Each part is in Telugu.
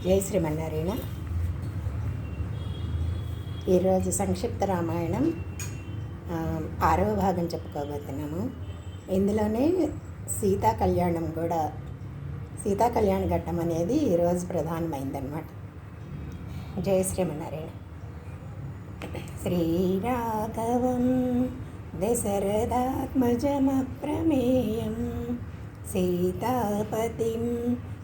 జై శ్రీమన్నారాయణ. ఈరోజు సంక్షిప్త రామాయణం 6వ భాగం చెప్పుకోబోతున్నాము. ఇందులోనే సీతా కళ్యాణ ఘట్టం అనేది ఈరోజు ప్రధానమైందనమాట. జై శ్రీమన్నారాయణ. శ్రీరాఘవం దశరథాత్మజమప్రమేయం సీతాపతిం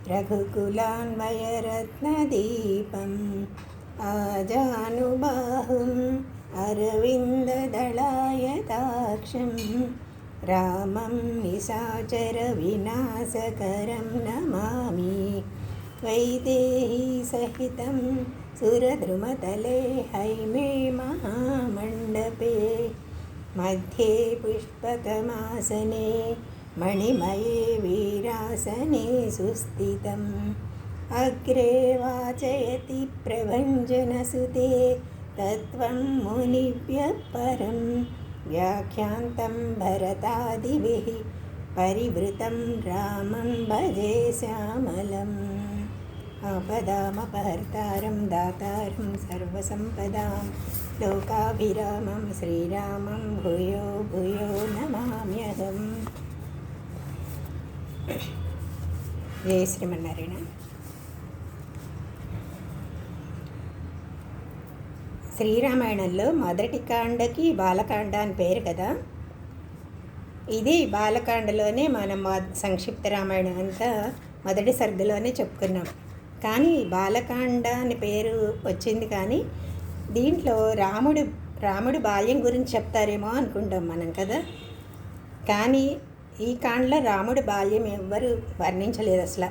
రఘుకులాన్వయరత్నదీపం ఆజానుబాహుం అరవిందదళాయతాక్షం రామం నిశాచర వినాశకరం నమామి. వైదేహీ సహితం సురద్రుమతలే హైమే మహామండపే మధ్యే పుష్పకమాసనే మణిమయే వీరాసనే సుస్థితం అగ్రే వాచయతి ప్రభంజనసుతే తత్వం మునిభ్యః పరం వ్యాఖ్యాంతం భరతాదిభిః పరివృతం రామం భజే శ్యామలం. ఆపదామపహర్తారం దాతారం సర్వసంపదాం లోకాభిరామం శ్రీరామం భూయో భూయో నమామ్యహం. జై శ్రీమన్నారాయణ. శ్రీరామాయణంలో మొదటి కాండకి బాలకాండ అని పేరు కదా. ఇది బాలకాండలోనే మనం సంక్షిప్త రామాయణం అంతా మొదటి సర్గలోనే చెప్పుకున్నాం. కానీ బాలకాండ అని పేరు వచ్చింది, కానీ దీంట్లో రాముడు బాల్యం గురించి చెప్తారేమో అనుకుంటాం మనం కదా. కానీ ఈ కాండలో రాముడి బాల్యం ఎవ్వరు వర్ణించలేదు అసలు.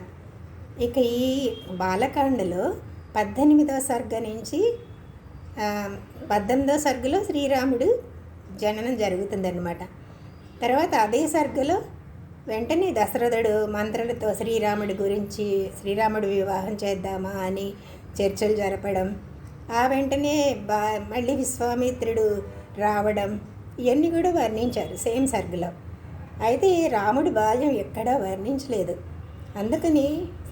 ఇక ఈ బాలకాండలో 18వ సర్గ నుంచి 18వ సర్గలో శ్రీరాముడు జననం జరుగుతుందన్నమాట. తర్వాత అదే సర్గలో వెంటనే దశరథుడు మంత్రులతో శ్రీరాముడు వివాహం చేద్దామా అని చర్చలు జరపడం, ఆ వెంటనే మళ్ళీ విశ్వామిత్రుడు రావడం, ఇవన్నీ కూడా వర్ణించారు సేమ్ సర్గలో. అయితే రాముడి బాల్యం ఎక్కడా వర్ణించలేదు. అందుకని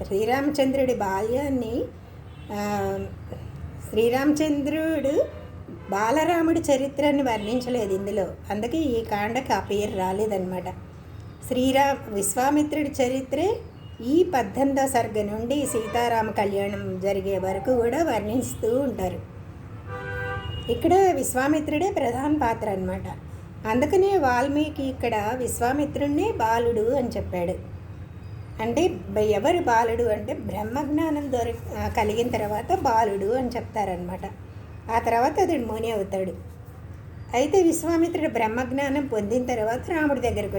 శ్రీరామచంద్రుడి బాల్యాన్ని శ్రీరామచంద్రుడు బాలరాముడి చరిత్రని వర్ణించలేదు ఇందులో. అందుకే ఈ కాండకి ఆ పేరు రాలేదన్నమాట. విశ్వామిత్రుడి చరిత్రే ఈ 18వ సర్గ నుండి సీతారామ కళ్యాణం జరిగే వరకు కూడా వర్ణిస్తూ ఉంటారు. ఇక్కడ విశ్వామిత్రుడే ప్రధాన పాత్ర అన్నమాట. అందుకనే వాల్మీకి ఇక్కడ విశ్వామిత్రుడినే బాలుడు అని చెప్పాడు. అంటే ఎవరు బాలుడు అంటే బ్రహ్మజ్ఞానం కలిగిన తర్వాత బాలుడు అని చెప్తారనమాట. ఆ తర్వాత అతడు ముని అవుతాడు. అయితే విశ్వామిత్రుడు బ్రహ్మజ్ఞానం పొందిన తర్వాత రాముడి దగ్గరికి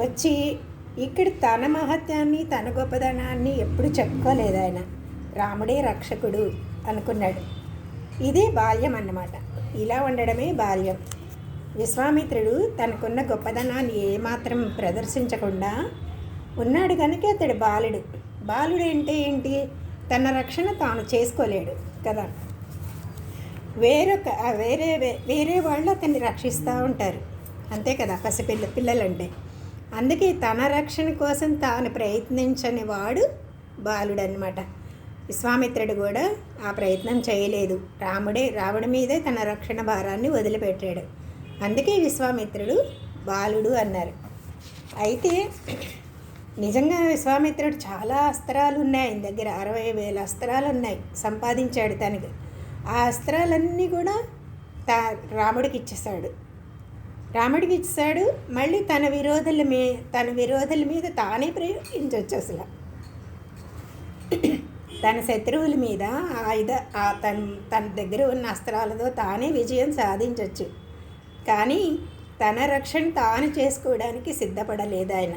వచ్చి ఇక్కడ తన మహత్యాన్ని తన గొప్పదనాన్ని ఎప్పుడు చెప్పుకోలేదు ఆయన. రాముడే రక్షకుడు అనుకున్నాడు. ఇదే బాల్యం అన్నమాట. ఇలా ఉండడమే బాల్యం. విశ్వామిత్రుడు తనకున్న గొప్పదనాన్ని ఏమాత్రం ప్రదర్శించకుండా ఉన్నాడు కనుక అతడు బాలుడు. బాలుడు అంటే ఏంటి? తన రక్షణ తాను చేసుకోలేడు కదా. వేరే వాళ్ళు అతన్ని రక్షిస్తూ ఉంటారు, అంతే కదా పిల్లలంటే. అందుకే తన రక్షణ కోసం తాను ప్రయత్నించని వాడు బాలుడు అన్నమాట. విశ్వామిత్రుడు కూడా ఆ ప్రయత్నం చేయలేదు. రాముడి మీదే తన రక్షణ భారాన్ని వదిలిపెట్టాడు. అందుకే విశ్వామిత్రుడు బాలుడు అన్నారు. అయితే నిజంగా విశ్వామిత్రుడు చాలా అస్త్రాలు ఉన్నాయి ఆయన దగ్గర. 60,000 అస్త్రాలు ఉన్నాయి, సంపాదించాడు తనకి. ఆ అస్త్రాలన్నీ కూడా రాముడికి ఇచ్చేశాడు. మళ్ళీ తన విరోధుల మీద తానే ప్రయోగించవచ్చు. అసలు తన శత్రువుల మీద తన దగ్గర ఉన్న అస్త్రాలతో తానే విజయం సాధించవచ్చు. కానీ తన రక్షణ తాను చేసుకోవడానికి సిద్ధపడలేదు ఆయన.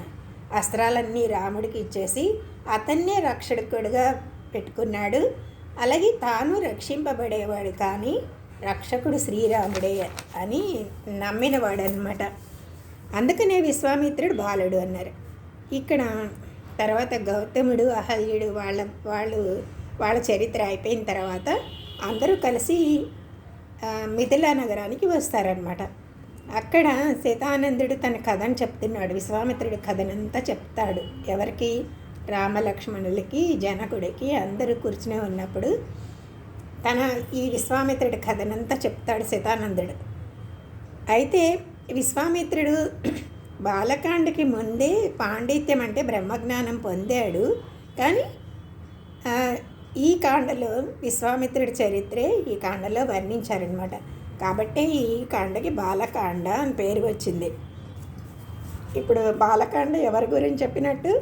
అస్త్రాలన్నీ రాముడికి ఇచ్చేసి అతన్నే రక్షకుడిగా పెట్టుకున్నాడు. అలాగే తాను రక్షింపబడేవాడు, కానీ రక్షకుడు శ్రీరాముడే అని నమ్మినవాడు అనమాట. అందుకనే విశ్వామిత్రుడు బాలుడు అన్నారు. ఇక్కడ తర్వాత గౌతముడు, అహల్యుడు వాళ్ళ చరిత్ర అయిపోయిన తర్వాత అందరూ కలిసి మిథిలా నగరానికి వస్తారనమాట. అక్కడ శతానందుడు తన కథను చెప్తున్నాడు. విశ్వామిత్రుడి కథనంతా చెప్తాడు. ఎవరికి? రామలక్ష్మణులకి జనకుడికి అందరూ కూర్చునే ఉన్నప్పుడు ఈ విశ్వామిత్రుడి కథనంతా చెప్తాడు శతానందుడు. అయితే విశ్వామిత్రుడు బాలకాండకి ముందే పాండిత్యం అంటే బ్రహ్మజ్ఞానం పొందాడు. కానీ ఈ కాండలో విశ్వామిత్రుడి చరిత్రే ఈ కాండలో వర్ణించారనమాట. కాబట్టే ఈ కాండకి బాలకాండ అని పేరు వచ్చింది. ఇప్పుడు బాలకాండ ఎవరి గురించి చెప్పినట్టు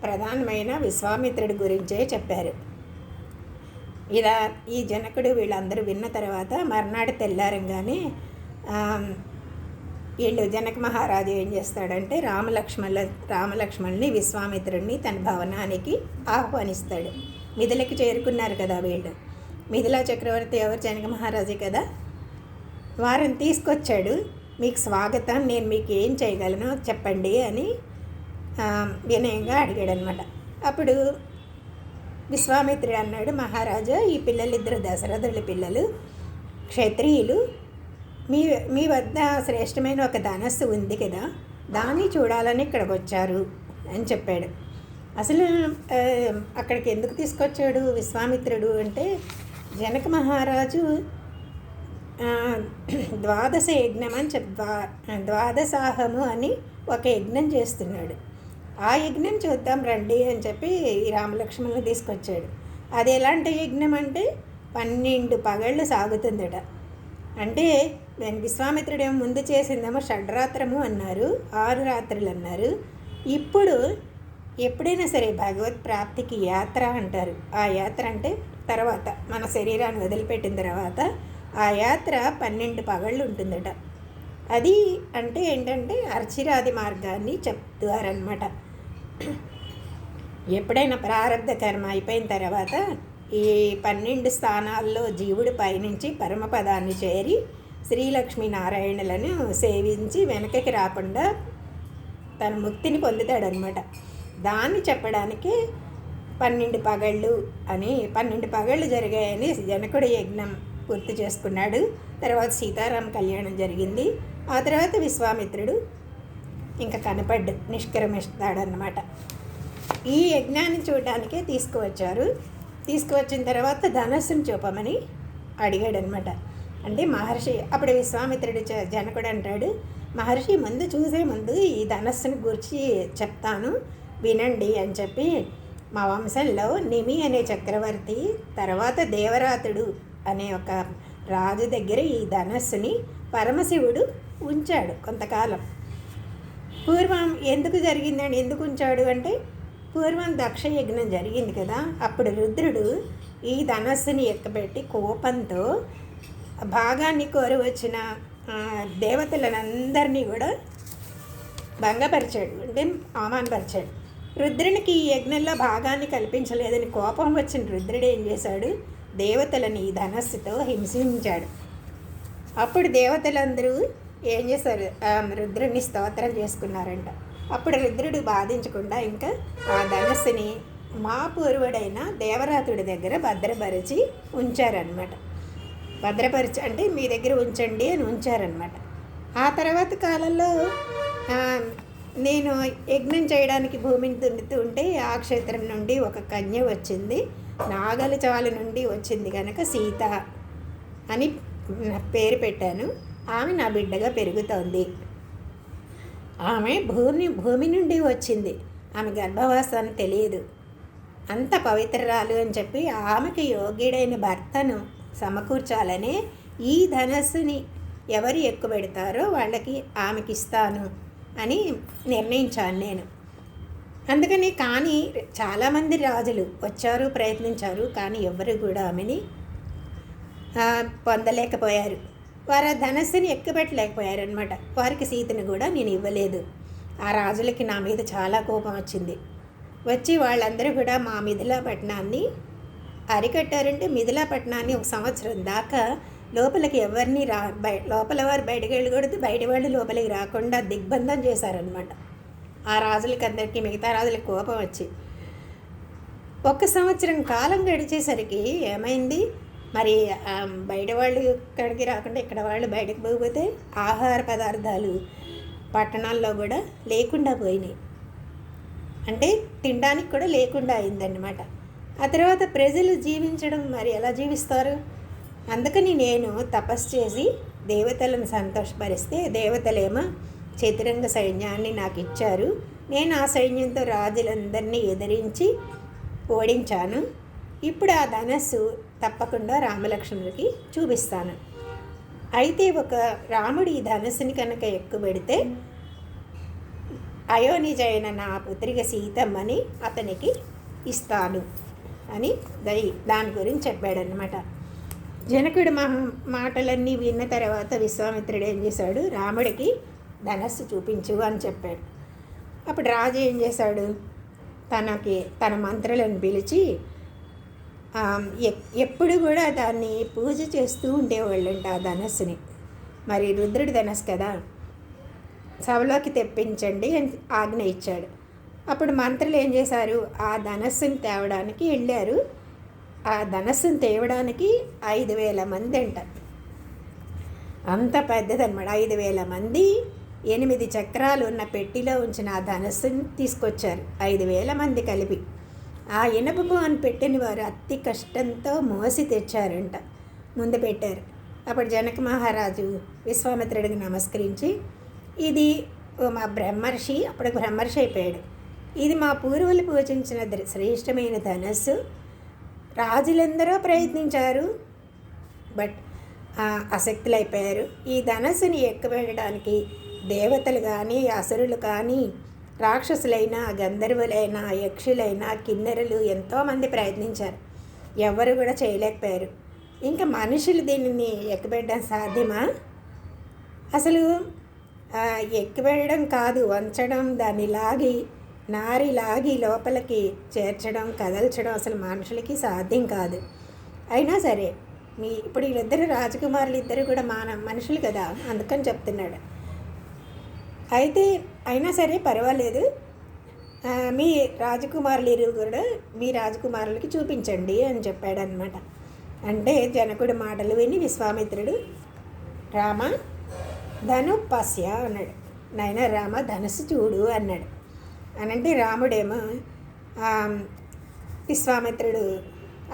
ప్రధానమైన విశ్వామిత్రుడి గురించే చెప్పారు. ఇలా ఈ జనకుడు వీళ్ళందరూ విన్న తర్వాత మర్నాడు తెల్లారంగానే వీళ్ళు జనక మహారాజు ఏం చేస్తాడంటే రామలక్ష్మణుని విశ్వామిత్రుడిని తన భవనానికి ఆహ్వానిస్తాడు. మిథిలకి చేరుకున్నారు కదా వీళ్ళు. మిథిలా చక్రవర్తి ఎవరు? జనక మహారాజే కదా. వారిని తీసుకొచ్చాడు. మీకు స్వాగతం, నేను మీకు ఏం చేయగలను చెప్పండి అని వినయంగా అడిగాడు అనమాట. అప్పుడు విశ్వామిత్రుడు అన్నాడు, మహారాజా, ఈ పిల్లలిద్దరు దశరథుడి పిల్లలు, క్షత్రియులు. మీ వద్ద శ్రేష్టమైన ఒక ధనస్సు ఉంది కదా, దాన్ని చూడాలని ఇక్కడికి వచ్చారు అని చెప్పాడు. అసలు అక్కడికి ఎందుకు తీసుకొచ్చాడు విశ్వామిత్రుడు అంటే, జనక మహారాజు ద్వాదశ యజ్ఞం అని ద్వాదశాహము అని ఒక యజ్ఞం చేస్తున్నాడు. ఆ యజ్ఞం చూద్దాం రండి అని చెప్పి రామలక్ష్మణుని తీసుకొచ్చాడు. అది ఎలాంటి యజ్ఞం అంటే 12 పగళ్ళు సాగుతుందట. అంటే విశ్వామిత్రుడు ఏమో ముందు చేసిందేమో షడ్రాత్రము అన్నారు, 6 రాత్రులు అన్నారు. ఇప్పుడు ఎప్పుడైనా సరే భగవత్ ప్రాప్తికి యాత్ర అంటారు. ఆ యాత్ర అంటే తర్వాత మన శరీరాన్ని వదిలిపెట్టిన తర్వాత ఆ యాత్ర 12 పగళ్ళు ఉంటుందట. అది అంటే ఏంటంటే అర్చిరాది మార్గాన్ని చెప్తారనమాట. ఎప్పుడైనా ప్రారంధ కర్మ అయిపోయిన తర్వాత ఈ 12 స్థానాల్లో జీవుడు పైనుంచి పరమపదాన్ని చేరి శ్రీలక్ష్మీనారాయణులను సేవించి వెనకకి రాకుండా తన ముక్తిని పొందుతాడనమాట. దాన్ని చెప్పడానికి 12 పగళ్ళు అని 12 పగళ్ళు జరిగాయని జనకుడి యజ్ఞం పూర్తి చేసుకున్నాడు. తర్వాత సీతారామ కళ్యాణం జరిగింది. ఆ తర్వాత విశ్వామిత్రుడు ఇంకా నిష్క్రమిస్తాడన్నమాట. ఈ యజ్ఞాన్ని చూడడానికే తీసుకువచ్చారు. తీసుకువచ్చిన తర్వాత ధనస్సును చూపమని అడిగాడనమాట. అంటే మహర్షి అప్పుడు విశ్వామిత్రుడు జనకుడు అంటాడు, మహర్షి ముందు చూసే ముందు ఈ ధనస్సును గురించి చెప్తాను వినండి అని చెప్పి, మా వంశంలో నిమి అనే చక్రవర్తి తర్వాత దేవరాతుడు అనే ఒక రాజు దగ్గర ఈ ధనస్సుని పరమశివుడు ఉంచాడు కొంతకాలం. పూర్వం ఎందుకు జరిగిందని ఎందుకు ఉంచాడు అంటే, పూర్వం దక్షయజ్ఞం జరిగింది కదా, అప్పుడు రుద్రుడు ఈ ధనస్సుని ఎక్కబెట్టి కోపంతో భాగాన్ని కోరి వచ్చిన దేవతలందరినీ కూడా భంగపరిచాడు, అంటే అవమానపరిచాడు. రుద్రునికి ఈ యజ్ఞంలో భాగాన్ని కల్పించలేదని కోపం వచ్చిన రుద్రుడు ఏం చేశాడు, దేవతలని ఈ ధనస్సుతో హింసించాడు. అప్పుడు దేవతలందరూ ఏం చేశారు, రుద్రుడిని స్తోత్రం చేసుకున్నారంట. అప్పుడు రుద్రుడు బాధించకుండా ఇంకా ఆ ధనస్సుని మా పూర్వుడైన దేవరాతుడి దగ్గర భద్రపరిచి ఉంచారనమాట. భద్రపరిచి అంటే మీ దగ్గర ఉంచండి అని ఉంచారనమాట. ఆ తర్వాత కాలంలో నేను యజ్ఞం చేయడానికి భూమిని దున్నుతూ ఉంటే ఆ క్షేత్రం నుండి ఒక కన్య వచ్చింది, నాగల చాలు నుండి వచ్చింది కనుక సీత అని పేరు పెట్టాను. ఆమె నా బిడ్డగా పెరుగుతోంది. ఆమె భూమి నుండి వచ్చింది, ఆమె గర్భవాసాన్ని తెలియదు, అంత పవిత్రరాలు అని చెప్పి ఆమెకి యోగ్యుడైన భర్తను సమకూర్చాలనే ఈ ధనస్సుని ఎవరు ఎక్కుబెడతారో వాళ్ళకి ఆమెకి ఇస్తాను అని నిర్ణయించాను నేను. అందుకని కానీ చాలామంది రాజులు వచ్చారు, ప్రయత్నించారు, కానీ ఎవరు కూడా ఆమెని పొందలేకపోయారు. వారు ఆ ధనస్సుని ఎక్కుపెట్టలేకపోయారు అనమాట. వారికి సీతను కూడా నేను ఇవ్వలేదు. ఆ రాజులకి నా మీద చాలా కోపం వచ్చింది. వచ్చి వాళ్ళందరూ కూడా మా మిథిలాపట్నాన్ని అరికట్టారంటే మిథిలాపట్నాన్ని 1 సంవత్సరం దాకా లోపలికి ఎవరిని లోపల వారు బయటకు వెళ్ళకూడదు, బయట వాళ్ళు లోపలికి రాకుండా దిగ్బంధం చేశారనమాట. ఆ రాజులకి అందరికీ మిగతా రాజులకి కోపం వచ్చి 1 సంవత్సరం కాలం గడిచేసరికి ఏమైంది, మరి బయట వాళ్ళు ఇక్కడికి రాకుండా ఇక్కడ వాళ్ళు బయటకు పోతే ఆహార పదార్థాలు పట్టణాల్లో కూడా లేకుండా పోయినాయి. అంటే తినడానికి కూడా లేకుండా అయిందన్నమాట. ఆ తర్వాత ప్రజలు జీవించడం మరి ఎలా జీవిస్తారు? అందుకని నేను తపస్సు చేసి దేవతలను సంతోషపరిస్తే దేవతలేమో చతురంగ సైన్యాన్ని నాకు ఇచ్చారు. నేను ఆ సైన్యంతో రాజులందరినీ ఎదిరించి ఓడించాను. ఇప్పుడు ఆ ధనస్సు తప్పకుండా రామలక్ష్మణుడికి చూపిస్తాను. అయితే ఒక రాముడు ఈ ధనస్సుని కనుక ఎక్కుబెడితే అయోనిజైన నా పుత్రిక సీతమ్మని అతనికి ఇస్తాను అని దాని గురించి చెప్పాడనమాట. జనకుడు మాటలన్నీ విన్న తర్వాత విశ్వామిత్రుడు ఏం చేశాడు? రాముడికి ధనస్సు చూపించు అని చెప్పాడు. అప్పుడు రాజు ఏం చేశాడు? తన మంత్రులను పిలిచి ఎప్పుడు కూడా దాన్ని పూజ చేస్తూ ఉండేవాళ్ళంట ఆ ధనస్సుని. మరి రుద్రుడి ధనస్సు కదా, సభలోకి తెప్పించండి అని ఆజ్ఞ ఇచ్చాడు. అప్పుడు మంత్రులు ఏం చేశారు? ఆ ధనస్సుని తేవడానికి వెళ్ళారు. ఆ ధనస్సుని తేవడానికి 5,000 మంది అంట. అంత పెద్దదన్నమాట. 5,000 మంది 8 చక్రాలు ఉన్న పెట్టిలో ఉంచిన ఆ ధనస్సుని తీసుకొచ్చారు. 5,000 మంది కలిపి ఆ ఇనపము అని పెట్టిన వారు అతి కష్టంతో మోసి తెచ్చారంట, ముందు పెట్టారు. అప్పుడు జనక మహారాజు విశ్వామిత్రుడికి నమస్కరించి, ఇది మా బ్రహ్మర్షి, అప్పుడు బ్రహ్మర్షి అయిపోయాడు, ఇది మా పూర్వులు పూజించిన శ్రేష్టమైన ధనస్సు. రాజులందరూ ప్రయత్నించారు, బట్ అశక్తులు అయిపోయారు. ఈ ధనస్సుని ఎక్కుపెట్టడానికి దేవతలు కానీ అసురులు కానీ రాక్షసులైనా గంధర్వులైనా యక్షులైనా కిన్నెరలు ఎంతోమంది ప్రయత్నించారు, ఎవరు కూడా చేయలేకపోయారు. ఇంకా మనుషులు దీనిని ఎక్కుపెట్టడం సాధ్యమా? అసలు ఎక్కుపెట్టడం కాదు, వంచడం, దాన్ని లాగి లోపలికి చేర్చడం, కదల్చడం అసలు మనుషులకి సాధ్యం కాదు. అయినా సరే ఇప్పుడు వీళ్ళిద్దరు రాజకుమారులు ఇద్దరు కూడా మనుషులు కదా, అందుకని చెప్తున్నాడు. అయితే అయినా సరే పర్వాలేదు, మీ రాజకుమారులు కూడా మీ రాజకుమారులకి చూపించండి అని చెప్పాడనమాట. అంటే జనకుడి మాటలు విని విశ్వామిత్రుడు, రామ ధను పశ్య అన్నాడు. నాయన రామ ధనుసు చూడు అన్నాడు. అనంటే రాముడేమో విశ్వామిత్రుడు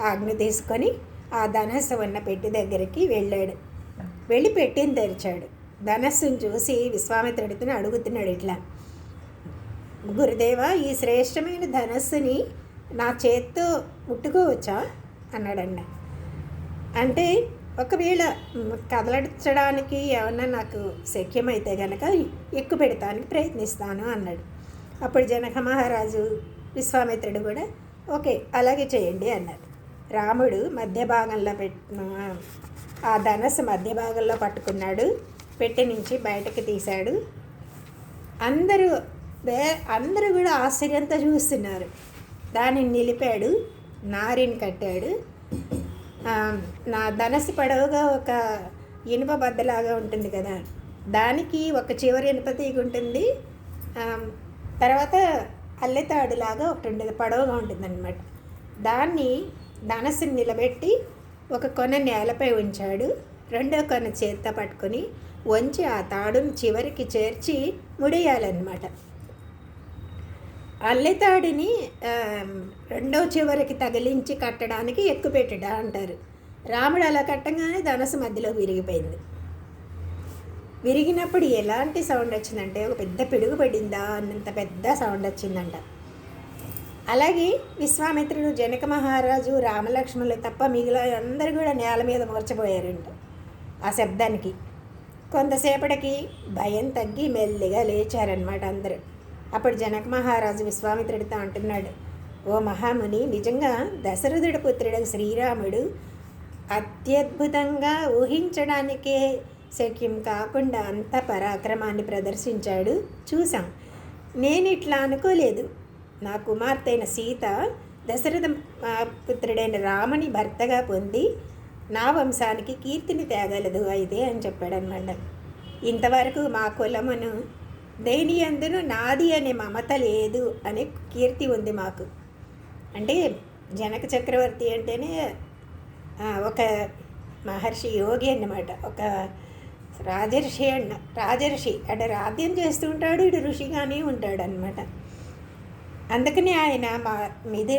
ఆజ్ఞ తీసుకొని ఆ ధనస్సు ఉన్న పెట్టి దగ్గరికి వెళ్ళాడు. వెళ్ళి పెట్టిని తెరిచాడు. ధనస్సును చూసి విశ్వామిత్రుడితో అడుగుతున్నాడు, ఇట్లా, గురుదేవ ఈ శ్రేష్టమైన ధనస్సుని నా చేత్తో ముట్టుకోవచ్చా అన్నాడండి. అంటే ఒకవేళ కదలచడానికి ఏమన్నా నాకు శక్యమైతే కనుక ఎక్కువ పెడతానికి ప్రయత్నిస్తాను అన్నాడు. అప్పుడు జనక మహారాజు విశ్వామిత్రుడు కూడా ఓకే అలాగే చేయండి అన్నారు. రాముడు మధ్య భాగంలో ఆ ధనస్సు మధ్య భాగంలో పట్టుకున్నాడు. పెట్టి నుంచి బయటకు తీశాడు. అందరూ కూడా ఆశ్చర్యంతో చూస్తున్నారు. దానిని నిలిపాడు, నారిని కట్టాడు. నా ధనస్సు పొడవుగా ఒక ఇనుప బద్దలాగా ఉంటుంది కదా, దానికి ఒక చివరి ఇనుప తీగ ఉంటుంది, తర్వాత అల్లెతాడులాగా ఒకటి ఉండేది, పొడవుగా ఉంటుందన్నమాట. దాన్ని ధనస్సుని నిలబెట్టి ఒక కొన నేలపై ఉంచాడు. రెండో కొన చేత్తో పట్టుకొని వంచి ఆ తాడును చివరికి చేర్చి ముడేయాలన్నమాట. అల్లెతాడిని రెండో చివరికి తగిలించి కట్టడానికి ఎక్కుపెట్టడా అంటారు. రాముడు అలా కట్టంగానే ధనస్సు మధ్యలో విరిగిపోయింది. విరిగినప్పుడు ఎలాంటి సౌండ్ వచ్చిందంటే ఒక పెద్ద పిడుగు పడిందా అన్నంత పెద్ద సౌండ్ వచ్చిందంట. అలాగే విశ్వామిత్రుడు, జనక మహారాజు, రామలక్ష్మణులు తప్ప మిగిలిన అందరూ కూడా నేల మీద మూర్చపోయారంట ఆ శబ్దానికి. కొంతసేపటికి భయం తగ్గి మెల్లిగా లేచారనమాట అందరూ. అప్పుడు జనక మహారాజు విశ్వామిత్రుడితో అంటున్నాడు, ఓ మహాముని, నిజంగా దశరథుడి పుత్రుడు శ్రీరాముడు అత్యద్భుతంగా ఊహించడానికే శక్యం కాకుండా అంత పరాక్రమాన్ని ప్రదర్శించాడు, చూసాం. నేను ఇట్లా అనుకోలేదు. నా కుమార్తె అయిన సీత దశరథ పుత్రుడైన రాముని భర్తగా పొంది నా వంశానికి కీర్తిని తేగలదు అయితే అని చెప్పాడనమాట. ఇంతవరకు మా కులమును దేని అందును నాది అనే మమత లేదు అనే కీర్తి ఉంది మాకు. అంటే జనక చక్రవర్తి అంటేనే ఒక మహర్షి యోగి అన్నమాట, ఒక రాజర్షి అంటే రాజ్యం చేస్తూ ఉంటాడు, ఇటు ఋషిగానే ఉంటాడు అనమాట. అందుకని ఆయన మా మీది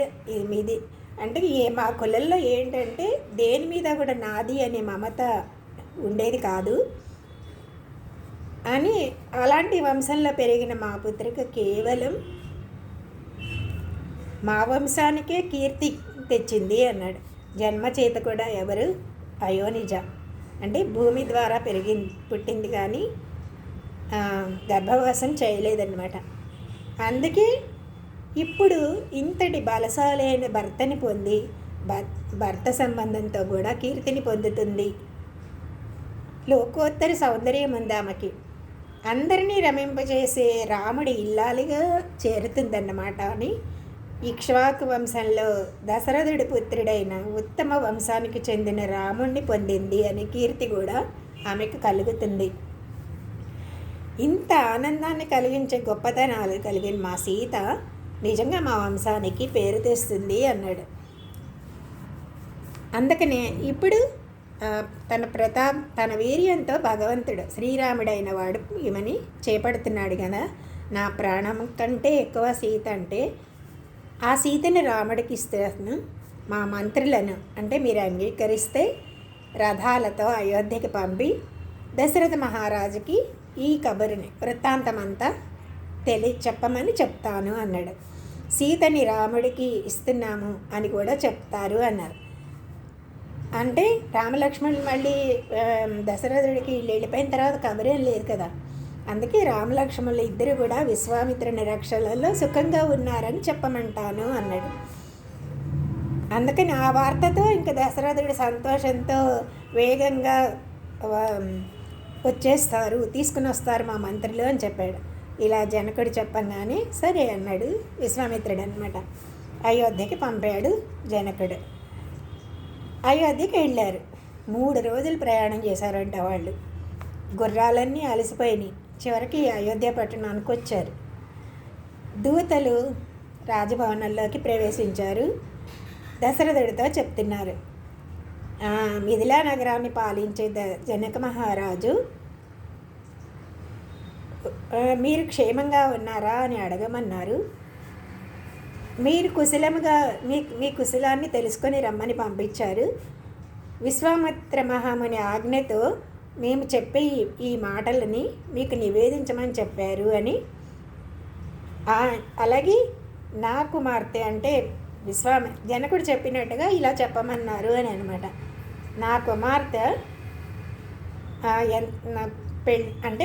మీది అంటే మా కులంలో ఏంటంటే దేని మీద కూడా నాది అనే మమత ఉండేది కాదు అని, అలాంటి వంశంలో పెరిగిన మా పుత్రిక కేవలం మా వంశానికే కీర్తి తెచ్చింది అన్నాడు. జన్మ చేత కూడా ఎవరు అయోనిజ అంటే భూమి ద్వారా పుట్టింది కానీ గర్భవాసం చేయలేదన్నమాట. అందుకే ఇప్పుడు ఇంతటి బలశాలైన భర్తని పొంది భర్త సంబంధంతో కూడా కీర్తిని పొందుతుంది. లోకోత్తర సౌందర్యం ఉంది ఆమెకి. అందరినీ రమింపజేసే రాముడి ఇల్లాలిగా చేరుతుందన్నమాట అని ఇక్ష్వాకు వంశంలో దశరథుడి పుత్రుడైన ఉత్తమ వంశానికి చెందిన రాముణ్ణి పొందింది అనే కీర్తి కూడా ఆమెకు కలుగుతుంది. ఇంత ఆనందాన్ని కలిగించే గొప్పతనాలు కలిగిన మా సీత నిజంగా మా వంశానికి పేరు తెస్తుంది అన్నాడు. అందుకనే ఇప్పుడు తన వీర్యంతో భగవంతుడు శ్రీరాముడైన వాడు ఈమెని చేపడుతున్నాడు కదా. నా ప్రాణం కంటే ఎక్కువ సీత అంటే ఆ సీతని రాముడికి ఇస్తాను, మా మంత్రులను అంటే మీరు అంగీకరిస్తే రథాలతో అయోధ్యకి పంపి దశరథ మహారాజుకి ఈ కబురుని వృత్తాంతమంతా చెప్పమని చెప్తాను అన్నాడు. సీతని రాముడికి ఇస్తున్నాము అని కూడా చెప్తారు అన్నారు. అంటే రామలక్ష్మణులు మళ్ళీ దశరథుడికి వెళ్ళిపోయిన తర్వాత కబురేం లేదు కదా. అందుకే రామలక్ష్మణులు ఇద్దరు కూడా విశ్వామిత్రుని రక్షలలో సుఖంగా ఉన్నారని చెప్పమంటాను అన్నాడు. అందుకని ఆ వార్తతో ఇంకా దశరథుడి సంతోషంతో వేగంగా తీసుకుని వస్తారు మా మంత్రులు అని చెప్పాడు. ఇలా జనకుడు చెప్పంగానే సరే అన్నాడు విశ్వామిత్రుడు అనమాట. అయోధ్యకి పంపాడు జనకుడు. అయోధ్యకి వెళ్ళారు. 3 రోజులు ప్రయాణం చేశారంట వాళ్ళు. గుర్రాలన్నీ అలసిపోయినాయి. చివరికి అయోధ్య పట్టణానికి వచ్చారు. దూతలు రాజభవనంలోకి ప్రవేశించారు. దశరథుడితో చెప్తున్నారు, మిథిలా నగరాన్ని పాలించే జనక మహారాజు మీరు క్షేమంగా ఉన్నారా అని అడగమన్నారు. మీరు కుశలముగా మీ కుశలాన్ని తెలుసుకొని రమ్మని పంపించారు. విశ్వామిత్ర మహాముని ఆజ్ఞతో మేము చెప్పే ఈ మాటలని మీకు నివేదించమని చెప్పారు అని. అలాగే నా కుమార్తె అంటే జనకుడు చెప్పినట్టుగా ఇలా చెప్పమన్నారు అని అనమాట. నా కుమార్తె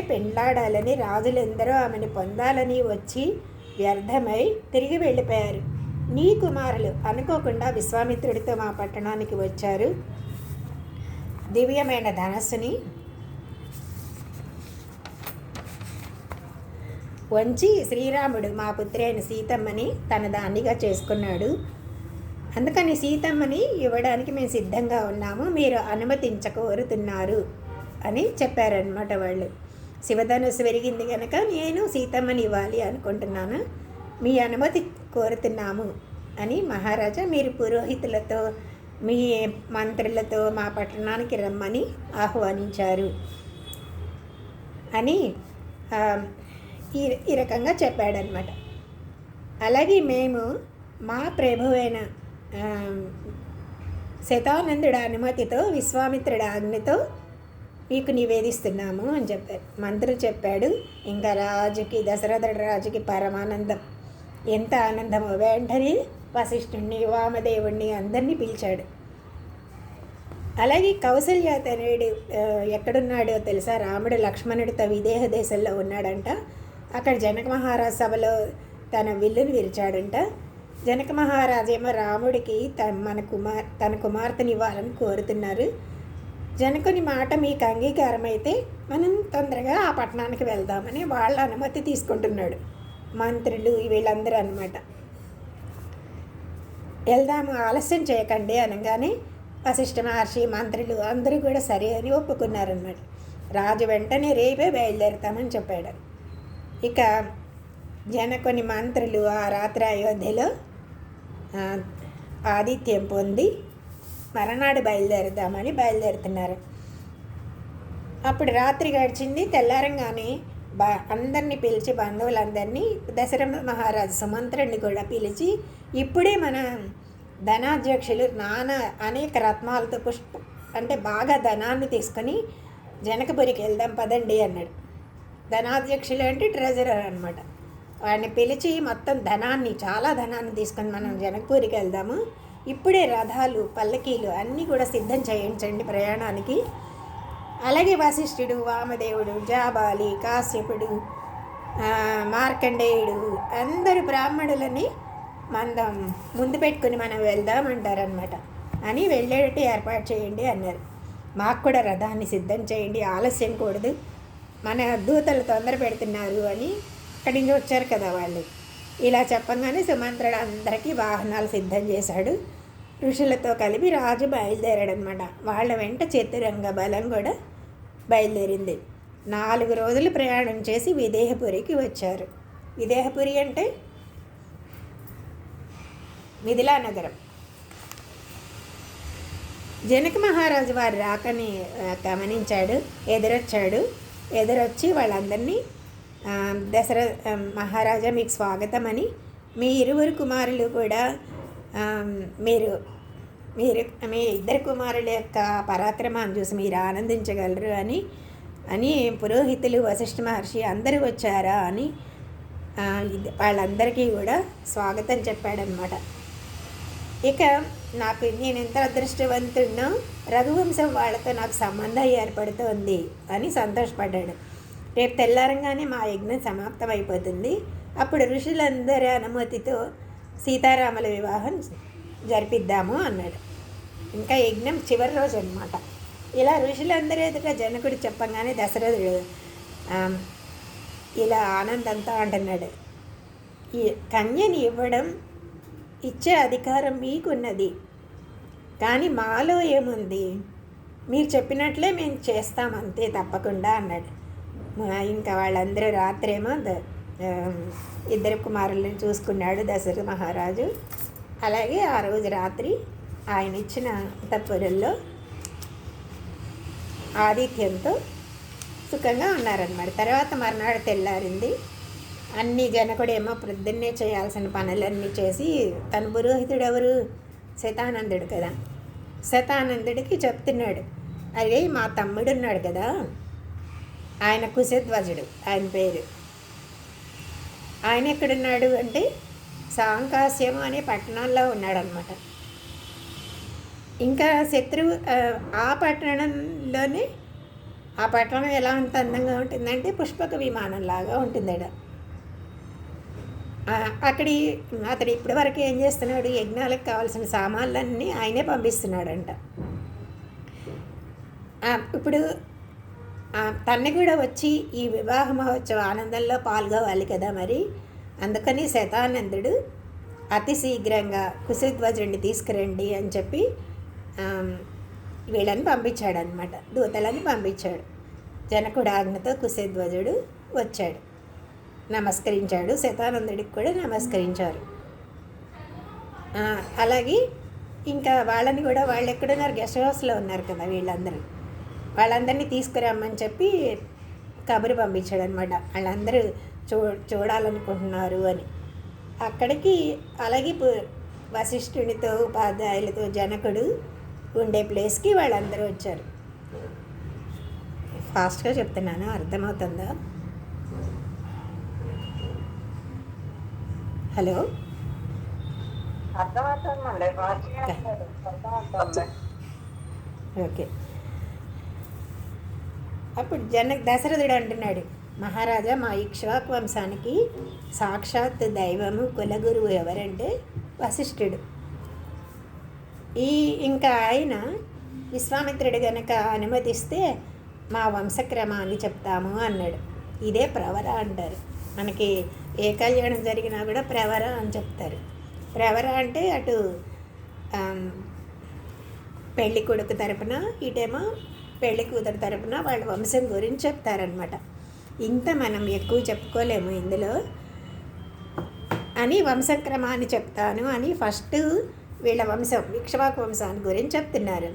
పెండ్లాడాలని రాజులందరూ ఆమెను పొందాలని వచ్చి వ్యర్థమై తిరిగి వెళ్ళిపోయారు. నీ కుమారులు అనుకోకుండా విశ్వామిత్రుడితో మా పట్టణానికి వచ్చారు. దివ్యమైన ధనస్సుని వంచి శ్రీరాముడు మా పుత్రి అయిన సీతమ్మని తన దానిగా చేసుకున్నాడు. అందుకని సీతమ్మని ఇవ్వడానికి మేము సిద్ధంగా ఉన్నాము, మీరు అనుమతించకోరుతున్నారు అని చెప్పారనమాట వాళ్ళు. శివధనుస్సు విరిగింది కనుక నేను సీతమ్మని ఇవ్వాలి అనుకుంటున్నాను, మీ అనుమతి కోరుతున్నాము అని మహారాజా మీరు పురోహితులతో మీ మంత్రులతో మా పట్టణానికి రమ్మని ఆహ్వానించారు అని ఈ రకంగా చెప్పాడనమాట. అలాగే మేము మా ప్రభువైన శతానందుడి అనుమతితో విశ్వామిత్రుడి ఆజ్ఞతో మీకు నివేదిస్తున్నాము అని చెప్పారు. మంత్రులు చెప్పాడు. ఇంకా రాజుకి దశరథుడి రాజుకి పరమానందం, ఎంత ఆనందమో. వెంటనే వశిష్ఠుణ్ణి వామదేవుణ్ణి అందరినీ పిలిచాడు. అలాగే కౌసల్యాతనుడు ఎక్కడున్నాడో తెలుసా? రాముడు లక్ష్మణుడితో విదేహ దేశంలో ఉన్నాడంట. అక్కడ జనక మహారాజు సభలో తన విల్లును విరిచాడంట. జనక మహారాజు ఏమో రాముడికి తన కుమార్తెని ఇవ్వాలని కోరుతున్నారు. జనకుని మాట మీకు అంగీకారం అయితే మనం తొందరగా ఆ పట్టణానికి వెళ్దామని వాళ్ళ అనుమతి తీసుకుంటున్నాడు. మంత్రులు వీళ్ళందరూ అనమాట. వెళ్దాము, ఆలస్యం చేయకండి అనగానే వశిష్ఠ మహర్షి మంత్రులు అందరూ కూడా సరే అని ఒప్పుకున్నారనమాట. రాజు వెంటనే రేపే బయలుదేరుతామని చెప్పాడు. ఇక జనకుని మంత్రులు ఆ రాత్రి అయోధ్యలో ఆతిథ్యం పొంది మరనాడు బయలుదేరుతున్నారు. అప్పుడు రాత్రి గడిచింది. తెల్లారంగానే అందరినీ పిలిచి బంధువులందరినీ దశరథ మహారాజు సుమంత్రుడిని కూడా పిలిచి ఇప్పుడే మన ధనాధ్యక్షులు అనేక రత్నాలతో అంటే బాగా ధనాన్ని తీసుకొని జనకపురికి వెళ్దాం పదండి అన్నాడు. ధనాధ్యక్షులు అంటే ట్రెజరర్ అనమాట. వాడిని పిలిచి మొత్తం చాలా ధనాన్ని తీసుకొని మనం జనకపురికి వెళ్దాము, ఇప్పుడే రథాలు పల్లకీలు అన్నీ కూడా సిద్ధం చేయించండి ప్రయాణానికి. అలాగే వశిష్ఠుడు, వామదేవుడు, జాబాలి, కాశ్యపుడు, మార్కండేయుడు అందరు బ్రాహ్మణులని ముందు పెట్టుకుని మనం వెళ్దామంటారనమాట. అని వెళ్ళేటట్టు ఏర్పాటు చేయండి అన్నారు. మాకు కూడా రథాన్ని సిద్ధం చేయండి, ఆలస్యం కూడదు, మన దూతలు తొందర పెడుతున్నారు అని అక్కడి నుంచి వచ్చారు కదా వాళ్ళు. ఇలా చెప్పగానే సుమంత్రుడు అందరికీ వాహనాలు సిద్ధం చేశాడు. ఋషులతో కలిపి రాజు బయలుదేరాడనమాట. వాళ్ళ వెంట చతురంగ బలం కూడా బయలుదేరింది. 4 రోజులు ప్రయాణం చేసి విదేహపురికి వచ్చారు. విదేహపురి అంటే మిథిలా నగరం. జనక మహారాజు వారి రాకని గమనించాడు, ఎదురొచ్చి వాళ్ళందరినీ మహారాజా మీకు స్వాగతం అని, మీ 2 కుమారులు కూడా మీ 2 కుమారుల యొక్క పరాక్రమాన్ని చూసి మీరు ఆనందించగలరు అని పురోహితులు, వశిష్ఠ మహర్షి అందరూ వచ్చారా అని వాళ్ళందరికీ కూడా స్వాగతం చెప్పాడనమాట. ఇక నేను ఎంత అదృష్టవంతుడినో, రఘువంశం వాళ్ళతో నాకు సంబంధం ఏర్పడుతోంది అని సంతోషపడ్డాడు. రేపు తెల్లారంగానే మా యజ్ఞం సమాప్తం అయిపోతుంది. అప్పుడు ఋషులందరి అనుమతితో సీతారాముల వివాహం జరిపిద్దాము అన్నాడు. ఇంకా యజ్ఞం చివరి రోజు అనమాట. ఇలా ఋషులందరూ ఎదుట జనకుడు చెప్పంగానే దశరథుడు ఇలా ఆనందంతో అంటున్నాడు, ఈ కన్యని ఇచ్చే అధికారం మీకున్నది, కానీ మాలో ఏముంది, మీరు చెప్పినట్లే మేము చేస్తాం అంతే తప్పకుండా అన్నాడు. ఇంకా వాళ్ళందరూ రాత్రేమో 2 కుమారులను చూసుకున్నాడు దశరథ మహారాజు. అలాగే ఆ రోజు రాత్రి ఆయన ఇచ్చిన అంతఃపురంలో ఆతిథ్యంతో సుఖంగా ఉన్నారన్నమాట. తర్వాత మర్నాడు తెల్లారింది. అన్ని జనకుడేమో ప్రొద్దున్నే చేయాల్సిన పనులన్నీ చేసి, తన పురోహితుడు ఎవరు, శతానందుడు కదా, శతానందుడికి చెప్తున్నాడు, అదే మా తమ్ముడు ఉన్నాడు కదా, ఆయన కుశధ్వజుడు ఆయన పేరు, ఆయన ఎక్కడున్నాడు అంటే సాంకాస్యము అనే పట్టణంలో ఉన్నాడనమాట. ఇంకా ఆ పట్టణంలోనే, ఆ పట్టణం ఎలా అంత అందంగా ఉంటుందంటే పుష్పక విమానంలాగా ఉంటుందట. అతడు ఇప్పటి వరకు ఏం చేస్తున్నాడు, యజ్ఞాలకు కావాల్సిన సామాన్లన్నీ ఆయనే పంపిస్తున్నాడంట. ఇప్పుడు తన్ని కూడా వచ్చి ఈ వివాహ మహోత్సవ ఆనందంలో పాల్గొవాలి కదా మరి. అందుకని శతానందుడు అతి శీఘ్రంగా కుశధ్వజుడిని తీసుకురండి అని చెప్పి వీళ్ళని పంపించాడు అనమాట, దూతలని పంపించాడు. జనకుడు ఆజ్ఞతో కుశధ్వజుడు వచ్చాడు, నమస్కరించాడు, శతానందుడికి కూడా నమస్కరించారు. అలాగే ఇంకా వాళ్ళని కూడా, వాళ్ళు ఎక్కడున్నారు, గెస్ట్ హౌస్లో ఉన్నారు కదా వీళ్ళందరూ, వాళ్ళందరినీ తీసుకురమ్మని చెప్పి కబురు పంపించాడు అనమాట. వాళ్ళందరూ చూడాలనుకుంటున్నారు అని అక్కడికి. అలాగే వశిష్ఠునితో ఉపాధ్యాయులతో జనకుడు ఉండే ప్లేస్కి వాళ్ళందరూ వచ్చారు. ఫాస్ట్గా చెప్తున్నాను, అర్థమవుతుందా? Hello, okay. అప్పుడు దశరథుడు అంటున్నాడు, మహారాజా, మా ఇక్ష్వాకు వంశానికి సాక్షాత్ దైవము కులగురువు ఎవరంటే వశిష్ఠుడు. ఇంకా ఆయన విశ్వామిత్రుడు గనక అనుమతిస్తే మా వంశక్రమాన్ని చెప్తాము అన్నాడు. ఇదే ప్రవర అంటారు. మనకి ఏ కళ్యాణం జరిగినా కూడా ప్రవర అని చెప్తారు. ప్రవర అంటే అటు పెళ్ళి కొడుకు తరపున, ఇటేమో పెళ్ళి కూతురు తరపున వాళ్ళ వంశం గురించి చెప్తారనమాట. ఇంత మనం ఎక్కువ చెప్పుకోలేము ఇందులో అని, వంశక్రమాన్ని చెప్తాను అని ఫస్ట్ వీళ్ళ వంశం ఇక్ష్వాకు వంశాన్ని గురించి చెప్తున్నారు.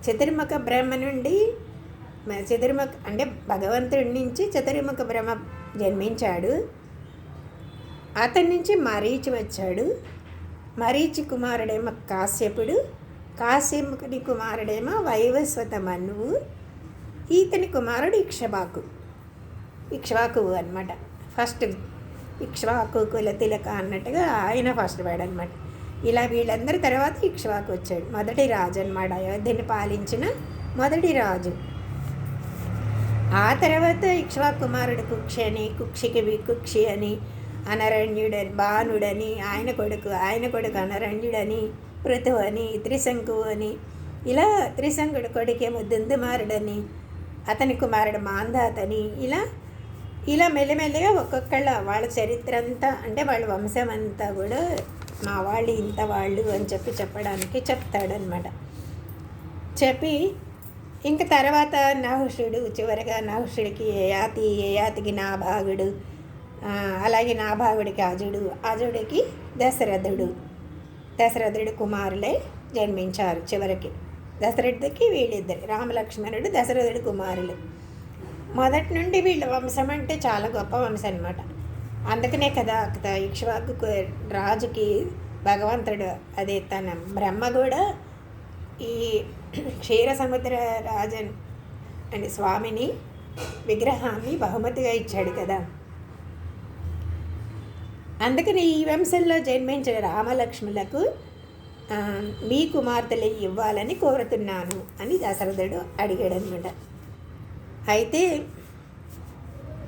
చతుర్ముఖ బ్రహ్మ నుండి చతుర్ముఖ అంటే భగవంతుడి నుంచి చతుర్ముఖ బ్రహ్మ జన్మించాడు. అతని నుంచి మరీచి వచ్చాడు. మరీచి కుమారుడేమో కాశ్యపుడు, కాశ్యపుని కుమారుడేమో వైవస్వత మనువు, ఈతని కుమారుడు ఇక్ష్వాకు అనమాట. ఫస్ట్ ఇక్ష్వాకు కుల తిలక అన్నట్టుగా ఆయన ఫస్ట్ వాడు అనమాట. ఇలా వీళ్ళందరి తర్వాత ఇక్ష్వాకు వచ్చాడు, మొదటి రాజు అనమాట. అయోధ్యని పాలించిన మొదటి రాజు. ఆ తర్వాత ఇక్ష్వాకు కుమారుడు కుక్షికి వికుక్షి అని, అనరణ్యుడని బాణుడని ఆయన కొడుకు అనరణ్యుడని, పృథు అని, త్రిశంకువు అని, ఇలా త్రిశంకుడు కొడుకేమో దుందుమారుడని, అతని కుమారుడు మాంధాతని, ఇలా మెల్లమెల్లగా ఒక్కొక్కళ్ళ వాళ్ళ చరిత్ర అంతా, అంటే వాళ్ళ వంశం అంతా కూడా మా వాళ్ళు ఇంత వాళ్ళు అని చెప్పడానికి చెప్తాడనమాట. చెప్పి ఇంక తర్వాత నహుషుడు, చివరిగా నహుషుడికి యయాతికి నాభాగుడు, అలాగే నాభాగుడికి అజుడికి దశరథుడు కుమారులే జన్మించారు. చివరికి దశరథుడికి వీళ్ళిద్దరు రామలక్ష్మణుడు దశరథుడి కుమారులు. మొదటి నుండి వీళ్ళ వంశం అంటే చాలా గొప్ప వంశం అనమాట. అందుకనే కదా ఇక్ష్వాకు రాజుకి భగవంతుడు, అదే తన బ్రహ్మ కూడా ఈ క్షీరసముద్ర రాజన్ అని స్వామిని విగ్రహాన్ని బహుమతిగా ఇచ్చాడు కదా. అందుకని ఈ వంశంలో జన్మించిన రామలక్ష్ములకు మీ కుమార్తెలు ఇవ్వాలని కోరుతున్నాను అని దశరథుడు అడిగాడనమాట. అయితే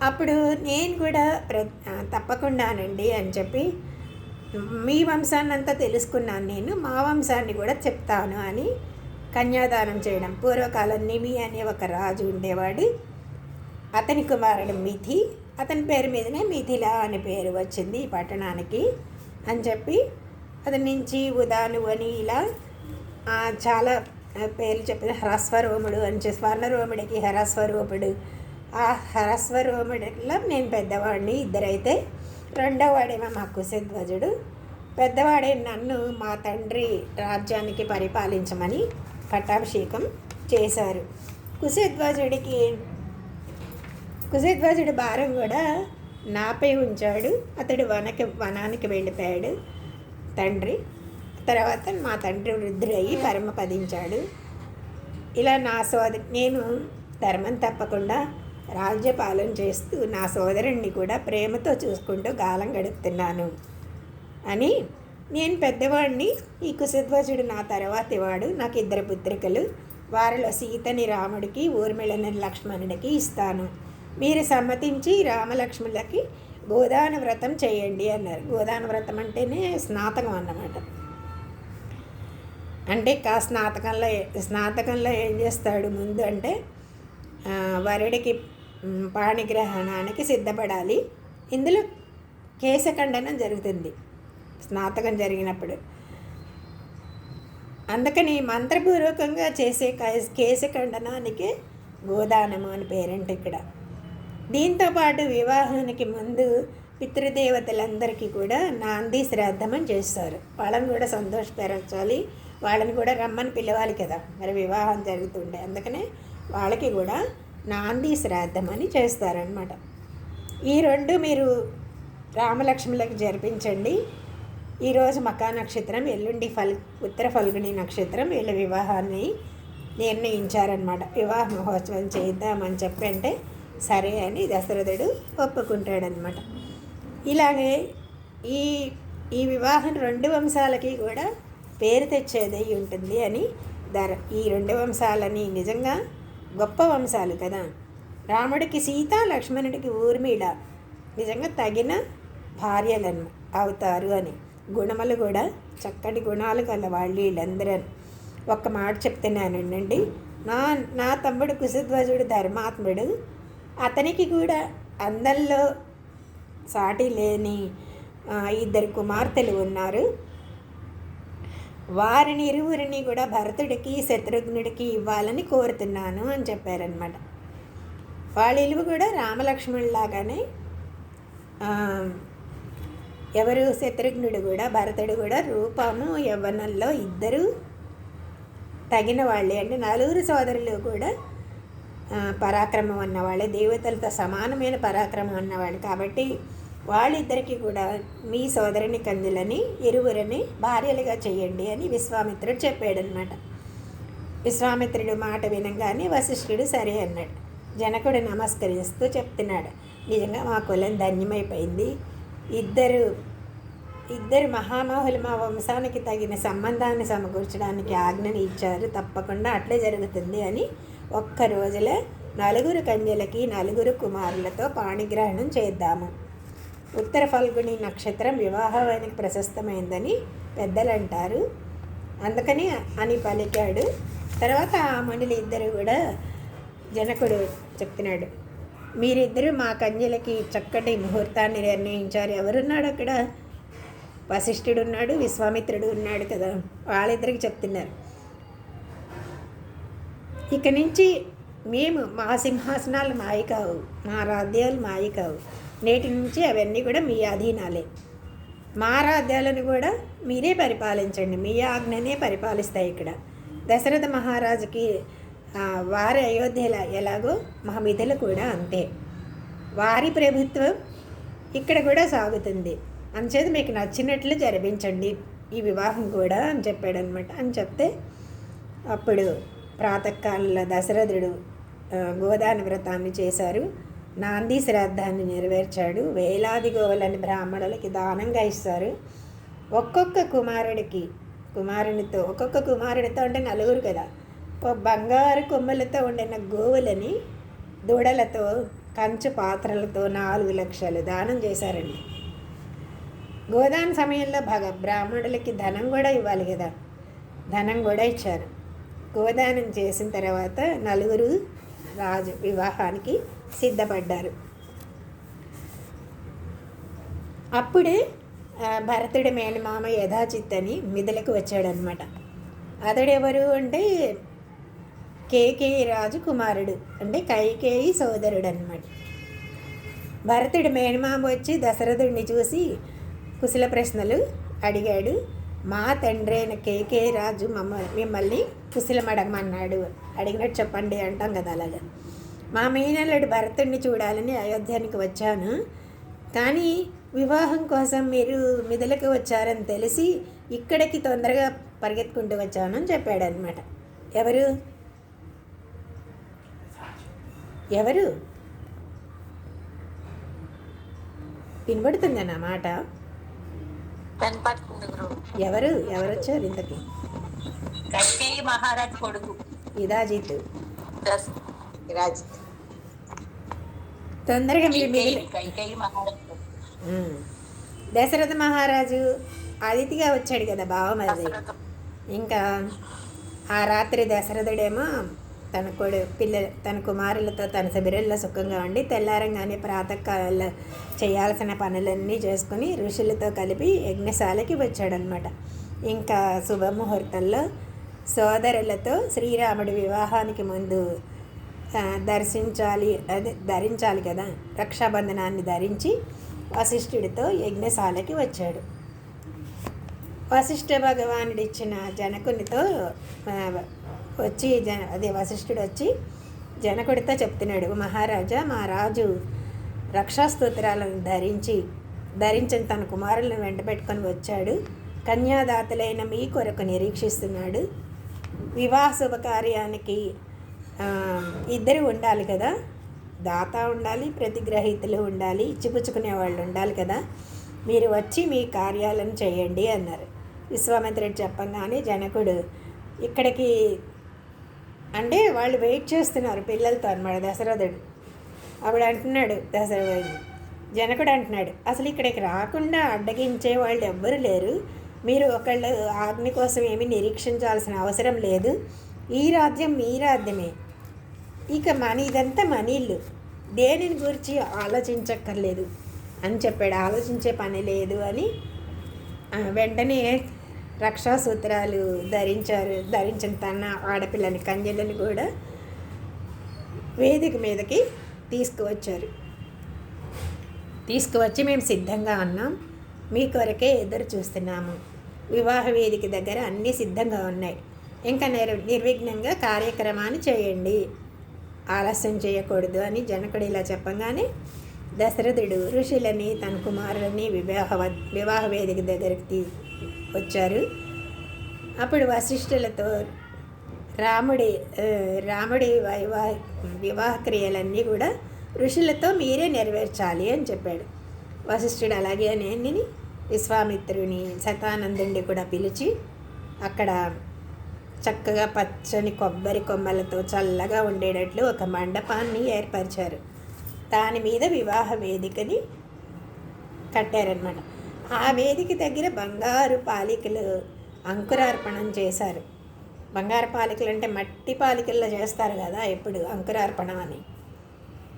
అప్పుడు నేను కూడా తప్పకుండానండి అని చెప్పి, మీ వంశాన్ని అంతా తెలుసుకున్నాను నేను, మా వంశాన్ని కూడా చెప్తాను అని కన్యాదానం చేయడం. పూర్వకాలం నిమి అనే ఒక రాజు ఉండేవాడు. అతని కుమారుడు మిథి, అతని పేరు మీదనే మిథిల అనే పేరు వచ్చింది ఈ పట్టణానికి అని చెప్పి, అతని నుంచి ఉదాను అని ఇలా చాలా పేర్లు చెప్పిన హరస్వరోముడు అని చెప్పి, స్వర్ణరోముడికి హరస్వరూపుడు. ఆ హరస్వరోముడిలో నేను పెద్దవాడిని, ఇద్దరైతే. రెండోవాడేమో మా కుశధ్వజుడు. పెద్దవాడే నన్ను మా తండ్రి రాజ్యానికి పరిపాలించమని పట్టాభిషేకం చేశారు. కుశధ్వజుడి భారం కూడా నాపై ఉంచాడు. అతడు వనానికి వెళ్ళిపోయాడు తండ్రి. తర్వాత మా తండ్రి వృద్ధుడయ్యి పరమపదించాడు. ఇలా నేను ధర్మం తప్పకుండా రాజ్యపాలన చేస్తూ నా సోదరుణ్ణి కూడా ప్రేమతో చూసుకుంటూ కాలం గడుపుతున్నాను అని. నేను పెద్దవాడిని, ఈ కుశధ్వజుడు నా తర్వాతి వాడు. నాకు 2 పుత్రికలు, వారిలో సీతని రాముడికి, ఊర్మిళని లక్ష్మణుడికి ఇస్తాను. మీరు సమ్మతించి రామలక్ష్మణులకి గోదాన వ్రతం చేయండి అన్నారు. గోదాన వ్రతం అంటేనే స్నాతకం అన్నమాట. అంటే స్నాతకంలో ఏం చేస్తాడు ముందు అంటే, వరుడికి పాణిగ్రహణానికి సిద్ధపడాలి. ఇందులో కేశఖండనం జరుగుతుంది స్నాతకం జరిగినప్పుడు. అందుకని మంత్రపూర్వకంగా చేసే కేశఖండనానికి గోదానము అని పేరంట ఇక్కడ. దీంతోపాటు వివాహానికి ముందు పితృదేవతలందరికీ కూడా నాంది శ్రాద్ధం అని చేస్తారు. వాళ్ళని కూడా సంతోషపరచాలి, వాళ్ళని కూడా రమ్మని పిలవాలి కదా, మరి వివాహం జరుగుతుండే. అందుకనే వాళ్ళకి కూడా నాంది శ్రాద్ధం అని చేస్తారనమాట. ఈ 2 మీరు రామలక్ష్మణులకు జరిపించండి. ఈరోజు మకా నక్షత్రం, ఎల్లుండి ఉత్తర ఫల్గుని నక్షత్రం. వీళ్ళ వివాహాన్ని నిర్ణయించారనమాట. వివాహ మహోత్సవం చేద్దామని చెప్పంటే సరే అని దశరథుడు ఒప్పుకుంటాడనమాట. ఇలాగే ఈ వివాహం 2 వంశాలకి కూడా పేరు తెచ్చేదై ఉంటుంది అని ఈ 2 వంశాలని నిజంగా గొప్ప వంశాలు కదా. రాముడికి సీత, లక్ష్మణుడికి ఊర్మిళ నిజంగా తగిన భార్యలను అవుతారు అని. గుణములు కూడా చక్కటి గుణాలు గల వాళ్ళు వీళ్ళందరూ. ఒక్క మాట చెప్తున్నానండి, నా తమ్ముడు కుశధ్వజుడు ధర్మాత్ముడు. అతనికి కూడా అందరిలో సాటి లేని 2 కుమార్తెలు ఉన్నారు. వారిని ఇరువురిని కూడా భరతుడికి శత్రుఘ్నుడికి ఇవ్వాలని కోరుతున్నాను అని చెప్పారనమాట. వాళ్ళ ఇలువ కూడా రామలక్ష్మణులాగానే ఎవరు శత్రుఘ్నుడు కూడా భరతుడు కూడా రూపము యవ్వనంలో ఇద్దరు తగిన వాళ్ళే. అంటే 4 సోదరులు కూడా పరాక్రమం ఉన్నవాళ్ళే, దేవతలతో సమానమైన పరాక్రమం ఉన్నవాళ్ళు. కాబట్టి వాళ్ళిద్దరికీ కూడా మీ సోదరుని కందులని ఇరువురిని భార్యలుగా చేయండి అని విశ్వామిత్రుడు చెప్పాడనమాట. విశ్వామిత్రుడు మాట వినగానే వశిష్ఠుడు సరే అన్నాడు. జనకుడు నమస్కరిస్తూ చెప్తున్నాడు, నిజంగా మా కులం ధన్యమైపోయింది. ఇద్దరు మహామహులు మా వంశానికి తగిన సంబంధాన్ని సమకూర్చడానికి ఆజ్ఞని ఇచ్చారు, తప్పకుండా అట్లే జరుగుతుంది అని ఒక్క రోజులో 4 కన్యలకి 4 కుమారులతో పాణిగ్రహణం చేద్దాము. ఉత్తర ఫల్గుని నక్షత్రం వివాహానికి ప్రశస్తమైందని పెద్దలు అంటారు, అందుకని అని పలికాడు. తర్వాత ఆ మండలి ఇద్దరు కూడా జనకుడు చెప్తున్నాడు, మీరిద్దరూ మా కన్యలకి చక్కటి ముహూర్తాన్ని నిర్ణయించారు. ఎవరున్నాడు అక్కడ? వశిష్ఠుడు ఉన్నాడు, విశ్వామిత్రుడు ఉన్నాడు కదా, వాళ్ళిద్దరికి చెప్తున్నారు. ఇక నుంచి మా సింహాసనాలు మాయి కావు, మా రాజ్యాలు మాయి కావు. నేటి నుంచి అవన్నీ కూడా మీ అధీనాలే. మా రాజ్యాలను కూడా మీరే పరిపాలించండి, మీ ఆజ్ఞనే పరిపాలిస్తాయి. ఇక్కడ దశరథ మహారాజుకి వారి అయోధ్యల ఎలాగో మా విధులు కూడా అంతే, వారి ప్రభుత్వం ఇక్కడ కూడా సాగుతుంది. అంచేది మీకు నచ్చినట్లు జరిపించండి ఈ వివాహం కూడా అని చెప్పాడనమాట. అని చెప్తే అప్పుడు ప్రాతకాలంలో దశరథుడు గోదాన వ్రతాన్ని చేశారు, నాంది శ్రాద్ధాన్ని నెరవేర్చాడు. వేలాది గోవులని బ్రాహ్మణులకి దానంగా ఇస్తారు. ఒక్కొక్క కుమారునితో అంటే 4 కదా, బంగారు కొమ్ములతో ఉండిన గోవులని దూడలతో కంచు పాత్రలతో 4 లక్షలు దానం చేశారండి. గోదాన సమయంలో బ్రాహ్మణులకి ధనం కూడా ఇవ్వాలి కదా, ధనం కూడా ఇచ్చారు. గోదానం చేసిన తర్వాత 4 రాజు వివాహానికి సిద్ధపడ్డారు. అప్పుడే భరతుడి మేనమామ యథాచిత్ అని మిథులకు వచ్చాడనమాట. అతడెవరు అంటే కేకేయి రాజు కుమారుడు, అంటే కైకేయి సోదరుడు అనమాట. భరతుడి మేనమామ వచ్చి దశరథుడిని చూసి కుశల ప్రశ్నలు అడిగాడు. మా తండ్రి అయిన కేకేయి రాజు మిమ్మల్ని కుశలం అడగమన్నాడు, అడిగినట్టు చెప్పండి అంటాం కదా, అలాగా. మా మేనల్లుడు భరతుడిని చూడాలని అయోధ్యానికి వచ్చాను, కానీ వివాహం కోసం మీరు మిథులకు వచ్చారని తెలిసి ఇక్కడికి తొందరగా పరిగెత్తుకుంటూ వచ్చాను అని చెప్పాడనమాట. ఎవరు వినబడుతుందా నా మాట? ఎవరు వచ్చారు ఇంతకి? మహారాజ్ కొడుకు ఇదాజిత్. తొందరగా మీరు దశరథ మహారాజు అతిథిగా వచ్చాడు కదా బావమరిది. ఇంకా ఆ రాత్రి దశరథుడేమో తన కుమారులతో తన శబరిలో సుఖంగా ఉండి తెల్లారంగానే ప్రాతకాల చేయాల్సిన పనులన్నీ చేసుకుని ఋషులతో కలిపి యజ్ఞశాలకి వచ్చాడనమాట. ఇంకా శుభముహూర్తంలో సోదరులతో శ్రీరాముడి వివాహానికి ముందు ధరించాలి కదా, రక్షాబంధనాన్ని ధరించి వశిష్ఠుడితో యజ్ఞశాలకి వచ్చాడు. వశిష్ఠ భగవానుడు ఇచ్చిన జనకునితో వచ్చి వశిష్ఠుడు వచ్చి జనకుడితో చెప్తున్నాడు, మహారాజా, మా రాజు రక్షాస్తోత్రాలను ధరించిన తన కుమారులను వెంట పెట్టుకొని వచ్చాడు. కన్యాదాతలైన మీ కొరకు నిరీక్షిస్తున్నాడు. వివాహ శుభకార్యానికి 2 ఉండాలి కదా, దాత ఉండాలి, ప్రతిగ్రహీతలు ఉండాలి, ఇచ్చిపుచ్చుకునే వాళ్ళు ఉండాలి కదా, మీరు వచ్చి మీ కార్యాలను చేయండి అన్నారు. విశ్వామిత్రుడు చెప్పంగానే జనకుడు ఇక్కడికి, అంటే వాళ్ళు వెయిట్ చేస్తున్నారు పిల్లలతో అన్నమాట దశరథుడు. అప్పుడు అంటున్నాడు జనకుడు అంటున్నాడు, అసలు ఇక్కడికి రాకుండా అడ్డగించే వాళ్ళు ఎవ్వరు లేరు, మీరు ఒకళ్ళు ఆజ్ఞ కోసం ఏమీ నిరీక్షించాల్సిన అవసరం లేదు, ఈ రాజ్యం మీ రాజ్యమే, ఇక ఇదంతా మన ఇల్లు, దేనిని గురించి ఆలోచించక్కర్లేదు అని చెప్పాడు. ఆలోచించే పని లేదు అని వెంటనే రక్షాసూత్రాలు ధరించిన తన ఆడపిల్లని కన్యలను కూడా వేదిక మీదకి తీసుకువచ్చి మేము సిద్ధంగా ఉన్నాం, మీ కొరకే ఎదురు చూస్తున్నాము, వివాహ వేదిక దగ్గర అన్నీ సిద్ధంగా ఉన్నాయి, ఇంకా నిర్విఘ్నంగా కార్యక్రమాన్ని చేయండి ఆలస్యం చేయకూడదు అని జనకుడు ఇలా చెప్పగానే దశరథుడు ఋషులని తన కుమారులని వివాహ వేదిక దగ్గరికి వచ్చారు. అప్పుడు వశిష్ఠులతో రాముడి వివాహ క్రియలన్నీ కూడా ఋషులతో మీరే నెరవేర్చాలి అని చెప్పాడు. వశిష్ఠుడు అలాగే అని విశ్వామిత్రుని శతానందుని కూడా పిలిచి అక్కడ చక్కగా పచ్చని కొబ్బరి కొమ్మలతో చల్లగా ఉండేటట్లు ఒక మండపాన్ని ఏర్పరిచారు. దాని మీద వివాహ వేదికని కట్టారనమాట. ఆ వేదిక దగ్గర బంగారు పాలికలు అంకురార్పణం చేశారు. బంగారు పాలికలు అంటే మట్టి పాలికల్లో చేస్తారు కదా ఇప్పుడు అంకురార్పణం అని,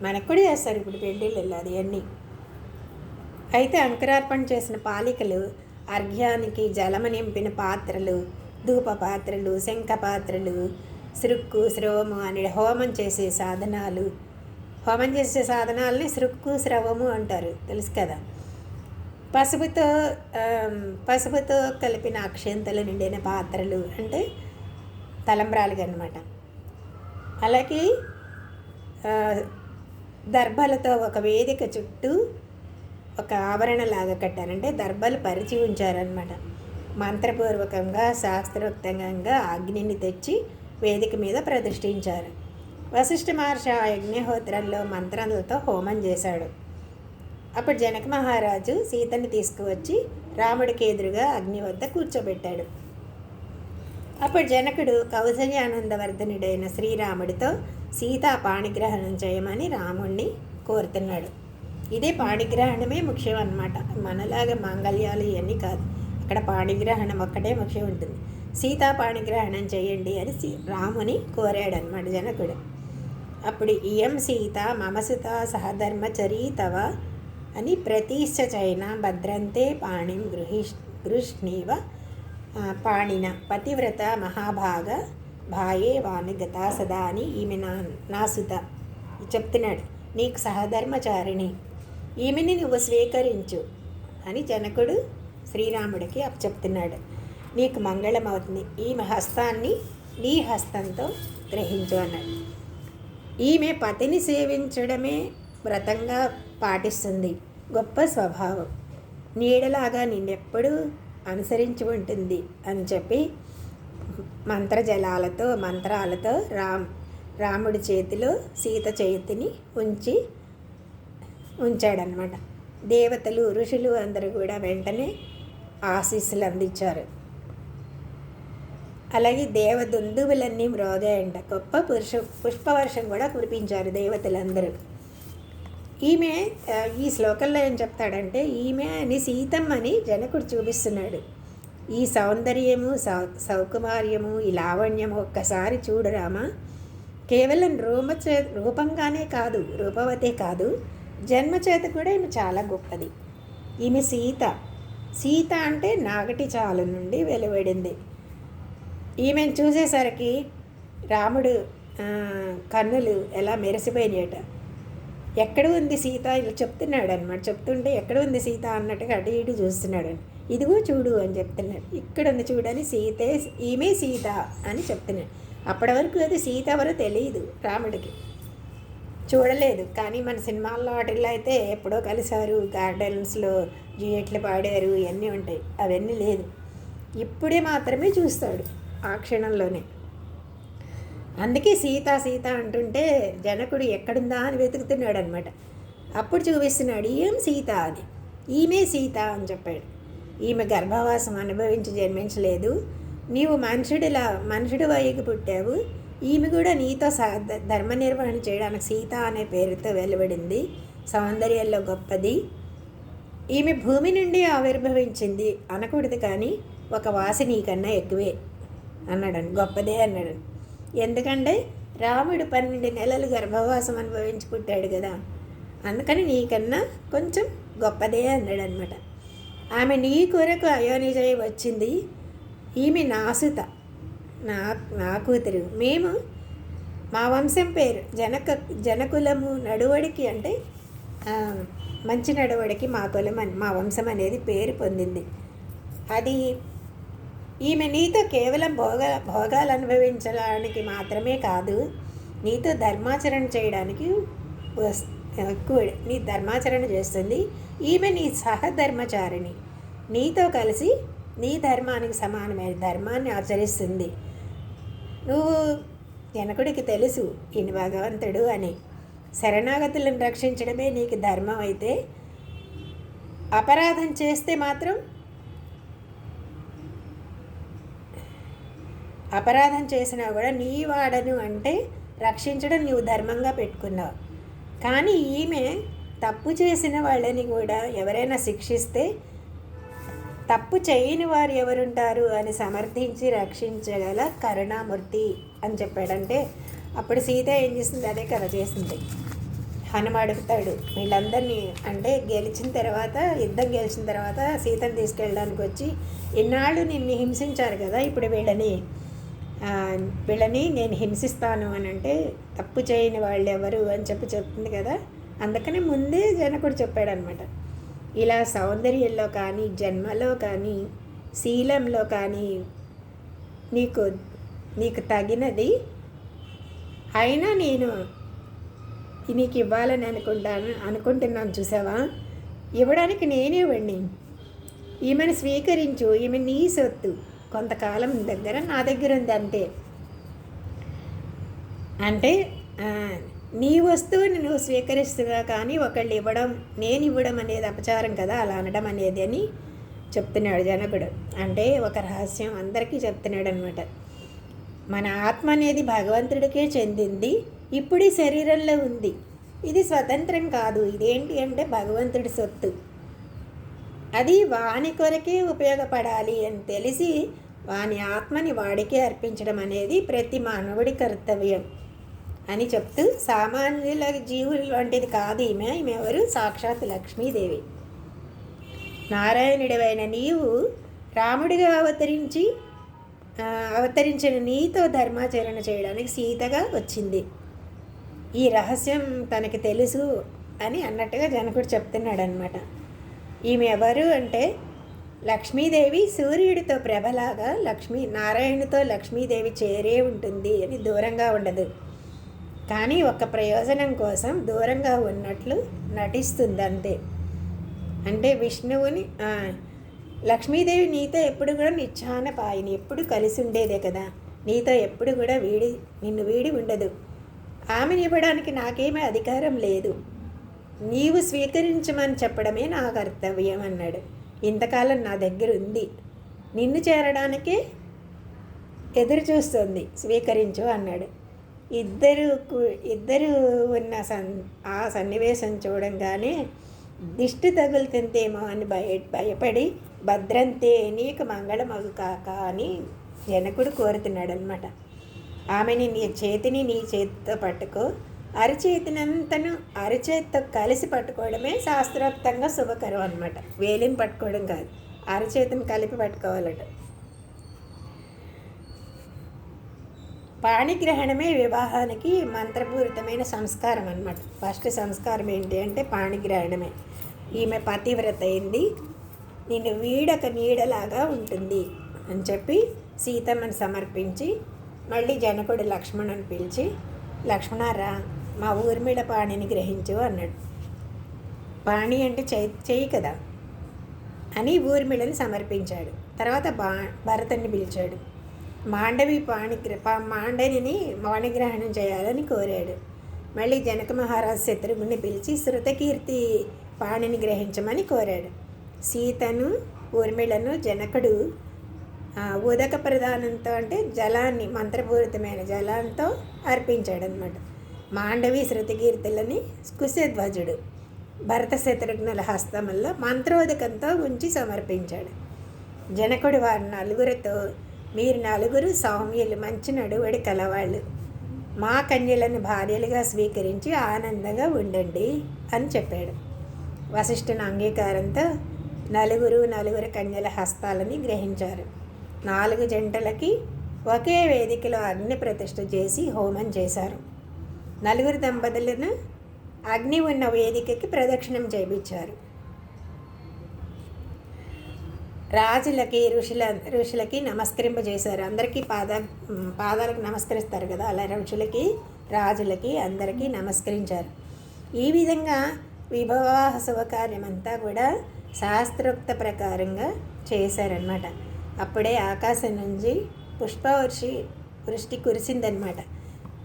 మనకు కూడా చేస్తారు ఇప్పుడు పెళ్ళిళ్ళు అది అన్నీ. అయితే అంకురార్పణ చేసిన పాలికలు అర్ఘ్యానికి జలము నింపిన పాత్రలు, ధూప పాత్రలు, శంఖ పాత్రలు, సృక్కు స్రవము అని హోమం చేసే సాధనాలు. హోమం చేసే సాధనాలని సృక్కు స్రవము అంటారు, తెలుసు కదా. పసుపుతో కలిపిన అక్షంతలు నిండిన పాత్రలు అంటే తలంబ్రాలుగా అన్నమాట. అలాగే దర్భలతో ఒక వేదిక చుట్టూ ఒక ఆవరణలాగా కట్టారంటే దర్భలు పరిచి ఉంచారనమాట. మంత్రపూర్వకంగా శాస్త్రోక్తంగా అగ్నిని తెచ్చి వేదిక మీద ప్రతిష్ఠించారు. వశిష్ఠ మహర్షి ఆ యజ్ఞహోత్రంలో మంత్రాలతో హోమం చేశాడు. అప్పుడు జనక మహారాజు సీతని తీసుకువచ్చి రాముడికి ఎదురుగా అగ్ని వద్ద కూర్చోబెట్టాడు. అప్పుడు జనకుడు కౌసల్యానందవర్ధనుడైన శ్రీరాముడితో సీతా పాణిగ్రహణం చేయమని రాముణ్ణి కోరుతున్నాడు. ఇదే పాణిగ్రహణమే ముఖ్యం అన్నమాట. మనలాగా మాంగళ్యాలు ఇవన్నీ కాదు, అక్కడ పాణిగ్రహణం ఒక్కటే ముఖ్యం ఉంటుంది. సీతా పాణిగ్రహణం చేయండి అని రాముని కోరాడనమాట జనకుడు. అప్పుడు ఇయం సీత మమసుత సహధర్మచరీ తవ అని ప్రతిష్ఠ చైన భద్రంతే పాణిం గృష్ణీవ పాణిన పతివ్రత మహాభాగ భాయే వామి గతా సదా అని ఈమె నాసుత చెప్తున్నాడు. నీకు సహధర్మచారిణి, ఈమెని నువ్వు స్వీకరించు అని జనకుడు శ్రీరాముడికి చెప్తున్నాడు. నీకు మంగళం అవుతుంది, ఈమె హస్తాన్ని నీ హస్తంతో గ్రహించు అన్నాడు. ఈమె పతిని సేవించడమే వ్రతంగా పాటిస్తుంది, గొప్ప స్వభావం, నీడలాగా నిన్నెప్పుడూ అనుసరించి ఉంటుంది అని చెప్పి మంత్రాలతో రాముడి చేతిలో సీత చేతిని ఉంచాడనమాట. దేవతలు ఋషులు అందరూ కూడా వెంటనే ఆశీస్సులు అందించారు. అలాగే దేవదుందువులన్నీ మ్రోగాయంట. గొప్ప పుష్పవర్షం కూడా కురిపించారు దేవతలందరూ. ఈమె ఈ శ్లోకంలో ఏం చెప్తాడంటే ఈమె అని సీతమ్మని జనకుడు చూపిస్తున్నాడు. ఈ సౌందర్యము సౌకుమార్యము ఈ లావణ్యము ఒక్కసారి చూడు రామా, కేవలం రూపంగానే కాదు, రూపవతే కాదు, జన్మచేత కూడా ఈమె చాలా గొప్పది. ఈమె సీత అంటే నాగటి చాలు నుండి వెలువడింది. ఈమెను చూసేసరికి రాముడు కన్నులు ఎలా మెరిసిపోయినాయట. ఎక్కడ ఉంది సీత ఇలా చెప్తున్నాడు అనమాట. చెప్తుంటే ఎక్కడ ఉంది సీత అన్నట్టుగా అటు ఇటు చూస్తున్నాడు. ఇదిగో చూడు అని చెప్తున్నాడు. ఇక్కడ ఉంది చూడని ఈమె సీత అని చెప్తున్నాడు. అప్పటి వరకు అది సీత ఎవరో తెలియదు రాముడికి, చూడలేదు. కానీ మన సినిమాల్లో వాటిల్లో అయితే ఎప్పుడో కలిసారు, గార్డెన్స్లో డ్యూయెట్లు పాడారు, ఇవన్నీ ఉంటాయి. అవన్నీ లేదు, ఇప్పుడే మాత్రమే చూస్తాడు ఆ క్షణంలోనే. అందుకే సీత అంటుంటే జనకుడు ఎక్కడుందా అని వెతుకుతున్నాడు అనమాట. అప్పుడు చూపిస్తున్నాడు ఏం సీత అని, ఈమె సీత అని చెప్పాడు. ఈమె గర్భవాసం అనుభవించి జన్మించలేదు, నీవు మనుషుడు వయ్యకు పుట్టావు, ఈమె కూడా నీతో ధర్మ నిర్వహణ చేయడానికి సీత అనే పేరుతో వెలువడింది, సౌందర్యంలో గొప్పది. ఈమె భూమి నుండి ఆవిర్భవించింది అనకూడదు, కానీ ఒక వాసి నీకన్నా ఎక్కువే అన్నాడు, గొప్పదే అన్నాడు. ఎందుకంటే రాముడు 12 నెలలు గర్భవాసం అనుభవించి పుట్టాడు కదా, అందుకని నీకన్నా కొంచెం గొప్పదే అన్నాడు అనమాట. ఆమె నీ కొరకు అయోనిజై వచ్చింది, ఈమె నాసుత, నా కూతురు. మేము మా వంశం పేరు జనకులము, నడువడికి అంటే మంచి నడువడికి మా కులం మా వంశం అనేది పేరు పొందింది. అది ఈమె నీతో కేవలం భోగాలు అనుభవించడానికి మాత్రమే కాదు, నీతో ధర్మాచరణ చేయడానికి ఎక్కువ నీ ధర్మాచరణ చేస్తుంది. ఈమె నీ సహధర్మచారిణి, నీతో కలిసి నీ ధర్మానికి సమానమైన ధర్మాన్ని ఆచరిస్తుంది. నువ్వు జనకుడికి తెలుసు ఈయన భగవంతుడు అని. శరణాగతులను రక్షించడమే నీకు ధర్మం అయితే, అపరాధం చేస్తే మాత్రం అపరాధం చేసినా కూడా నీ వాడను అంటే రక్షించడం నీవు ధర్మంగా పెట్టుకున్నావు. కానీ ఈమె తప్పు చేసిన వాళ్ళని కూడా ఎవరైనా శిక్షిస్తే తప్పు చేయని వారు ఎవరుంటారు అని సమర్థించి రక్షించగల కరుణామూర్తి అని చెప్పాడంటే, అప్పుడు సీత ఏం చేసింది? అదే కదా చేసింది. హనుమ అడుగుతాడు వీళ్ళందరినీ, అంటే గెలిచిన తర్వాత, యుద్ధం గెలిచిన తర్వాత సీతను తీసుకెళ్ళడానికి వచ్చి, ఇన్నాళ్ళు నిన్ను హింసించారు కదా, ఇప్పుడు వీళ్ళని నేను హింసిస్తాను అని అంటే, తప్పు చేయని వాళ్ళు ఎవరు అని చెప్తుంది కదా. అందుకని ముందే జనకుడు చెప్పాడనమాట, ఇలా సౌందర్యంలో కానీ, జన్మలో కానీ, శీలంలో కానీ నీకు తగినది అయినా నేను నీకు ఇవ్వాలని అనుకుంటున్నాను చూసావా, ఇవ్వడానికి నేనే ఇవ్వండి, ఈమెను స్వీకరించు, ఈమె నీ సొత్తు, కొంతకాలం దగ్గర నా దగ్గర ఉంది అంతే. అంటే నీ వస్తువుని నువ్వు స్వీకరిస్తున్నా కానీ ఒకళ్ళు ఇవ్వడం, నేను ఇవ్వడం అనేది అపచారం కదా, అలా అనడం అనేది అని చెప్తున్నాడు జనకుడు. అంటే ఒక రహస్యం అందరికీ చెప్తున్నాడు అనమాట. మన ఆత్మ అనేది భగవంతుడికే చెందింది, ఇప్పుడు ఈ శరీరంలో ఉంది, ఇది స్వతంత్రం కాదు, ఇదేంటి అంటే భగవంతుడి సొత్తు, అది వాని కొరకే ఉపయోగపడాలి అని తెలిసి వాని ఆత్మని వాడికే అర్పించడం అనేది ప్రతి మానవుడి కర్తవ్యం అని చెప్తూ, సామాన్యుల జీవుల వంటిది కాదు ఈమె ఎవరు? సాక్షాత్ లక్ష్మీదేవి. నారాయణుడివైన నీవు రాముడిగా అవతరించిన నీతో ధర్మాచరణ చేయడానికి సీతగా వచ్చింది. ఈ రహస్యం తనకి తెలుసు అని అన్నట్టుగా జనకుడు చెప్తున్నాడు అనమాట. ఈమె ఎవరు అంటే లక్ష్మీదేవి సూర్యుడితో ప్రభలాగా నారాయణుడితో లక్ష్మీదేవి చేరే ఉంటుంది అని దూరంగా ఉండదు, కానీ ఒక ప్రయోజనం కోసం దూరంగా ఉన్నట్లు నటిస్తుంది అంతే. అంటే విష్ణువుని లక్ష్మీదేవి నీతో ఎప్పుడు కూడా నిచ్చాన పాయిని, ఎప్పుడు కలిసి ఉండేదే కదా, నీతో ఎప్పుడు కూడా నిన్ను వీడి ఉండదు. ఆమెను ఇవ్వడానికి నాకేమీ అధికారం లేదు, నీవు స్వీకరించమని చెప్పడమే నా కర్తవ్యం అన్నాడు. ఇంతకాలం నా దగ్గర ఉంది, నిన్ను చేరడానికే ఎదురు చూస్తుంది, స్వీకరించు అన్నాడు. ఇద్దరు ఉన్న ఆ సన్నివేశం చూడంగానే దిష్టి తగులుతుందేమో అని భయపడి భద్రంతే నీకు మంగళమగు కాక అని జనకుడు కోరుతున్నాడు అనమాట. ఆమెని నీ చేతితో పట్టుకో, అరిచేతినంతను అరిచేతితో కలిసి పట్టుకోవడమే శాస్త్రోక్తంగా శుభకరం అనమాట. వేలిని పట్టుకోవడం కాదు, అరిచేతిని కలిపి పట్టుకోవాలట. పాణిగ్రహణమే వివాహానికి మంత్రపూరితమైన సంస్కారం అన్నమాట. ఫస్ట్ సంస్కారం ఏంటి అంటే పాణిగ్రహణమే. ఈమె పతివ్రత అయింది, నిన్ను వీడక నీడలాగా ఉంటుంది అని చెప్పి సీతమ్మని సమర్పించి, మళ్ళీ జనకుడు లక్ష్మణుని పిలిచి, లక్ష్మణారా మా ఊర్మిళ పాణిని గ్రహించు అన్నాడు. పాణి అంటే చెయ్యి కదా అని ఊర్మిళని సమర్పించాడు. తర్వాత భరతుని పిలిచాడు. మాండవిని పాణిగ్రహణం చేయాలని కోరాడు. మళ్ళీ జనక మహారాజు శత్రుఘ్ని పిలిచి శృతకీర్తి పాణిని గ్రహించమని కోరాడు. సీతను ఊర్మిళను జనకుడు ఉదక ప్రధానంతో అంటే జలాన్ని, మంత్రపూరితమైన జలంతో అర్పించాడనమాట. మాండవి శృతకీర్తులని కుశధ్వజుడు భరత శత్రుఘ్నుల హస్తముల్లో మంత్రోదకంతో ఉంచి సమర్పించాడు. జనకుడు వారి నలుగురితో, మీరు నలుగురు సౌమ్యులు, మంచి నడువడి కలవాళ్ళు, మా కన్యలను భార్యలుగా స్వీకరించి ఆనందంగా ఉండండి అని చెప్పాడు. వశిష్ఠుని అంగీకారంతో నలుగురు కన్యల హస్తాలని గ్రహించారు. 4 జంటలకి ఒకే వేదికలో అగ్ని ప్రతిష్ఠ చేసి హోమం చేశారు. 4 దంపతులను అగ్ని ఉన్న వేదికకి ప్రదక్షిణం చేయించారు. రాజులకి ఋషులకి నమస్కరింపజేశారు. అందరికీ పాదాలకు నమస్కరిస్తారు కదా, అలా ఋషులకి రాజులకి అందరికీ నమస్కరించారు. ఈ విధంగా వివాహ శుభకార్యమంతా కూడా శాస్త్రోక్త ప్రకారంగా చేశారనమాట. అప్పుడే ఆకాశం నుంచి వృష్టి కురిసిందనమాట.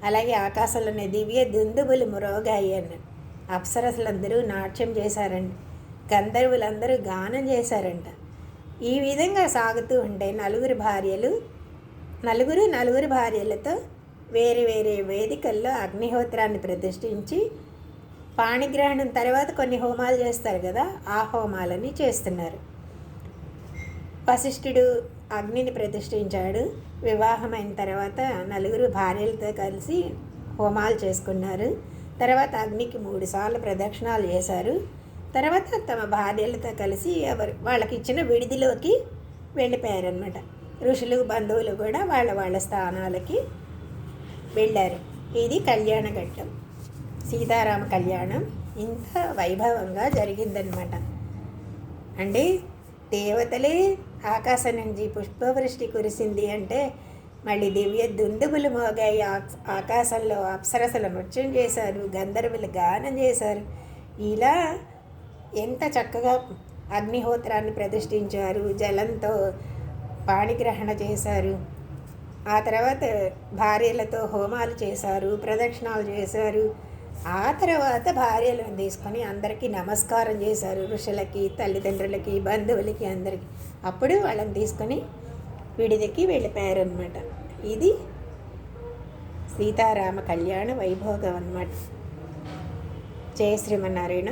అలాగే ఆకాశంలోనే దివ్య దుందుబులు మ్రోగాయి అన్నాడు. అప్సరసులందరూ నాట్యం చేశారంట, గంధర్వులందరూ గానం చేశారంట. ఈ విధంగా సాగుతూ ఉంటే నలుగురు భార్యలతో వేరే వేరే వేదికల్లో అగ్నిహోత్రాన్ని ప్రతిష్ఠించి పాణిగ్రహణం తర్వాత కొన్ని హోమాలు చేస్తారు కదా, ఆ హోమాలని చేస్తున్నారు. వశిష్ఠుడు అగ్నిని ప్రతిష్ఠించాడు. వివాహమైన తర్వాత నలుగురు భార్యలతో కలిసి హోమాలు చేసుకున్నారు. తర్వాత అగ్నికి 3 సార్లు ప్రదక్షిణాలు చేశారు. తర్వాత తమ భార్యలతో కలిసి వాళ్ళకి ఇచ్చిన విడిదిలోకి వెళ్ళిపోయారనమాట. ఋషులు బంధువులు కూడా వాళ్ళ స్థానాలకి వెళ్ళారు. ఇది కళ్యాణ ఘట్టం. సీతారామ కళ్యాణం ఇంత వైభవంగా జరిగిందనమాట. అంటే దేవతలే ఆకాశం నుంచి పుష్పవృష్టి కురిసింది అంటే, మళ్ళీ దివ్య దుందుబులు మోగాయి, ఆకాశంలో అప్సరసలు నృత్యం చేశారు, గంధర్వులు గానం చేశారు. ఇలా ఎంత చక్కగా అగ్నిహోత్రాన్ని ప్రతిష్ఠించారు, జలంతో పాణిగ్రహణ చేశారు. ఆ తర్వాత భార్యలతో హోమాలు చేశారు, ప్రదక్షిణాలు చేశారు. ఆ తర్వాత భార్యలను తీసుకొని అందరికీ నమస్కారం చేశారు, ఋషులకి, తల్లిదండ్రులకి, బంధువులకి, అందరికీ. అప్పుడు వాళ్ళని తీసుకొని విడిదికి వెళ్ళిపోయారనమాట. ఇది సీతారామ కళ్యాణ వైభోగం అన్నమాట. జయ శ్రీమన్నారాయణ.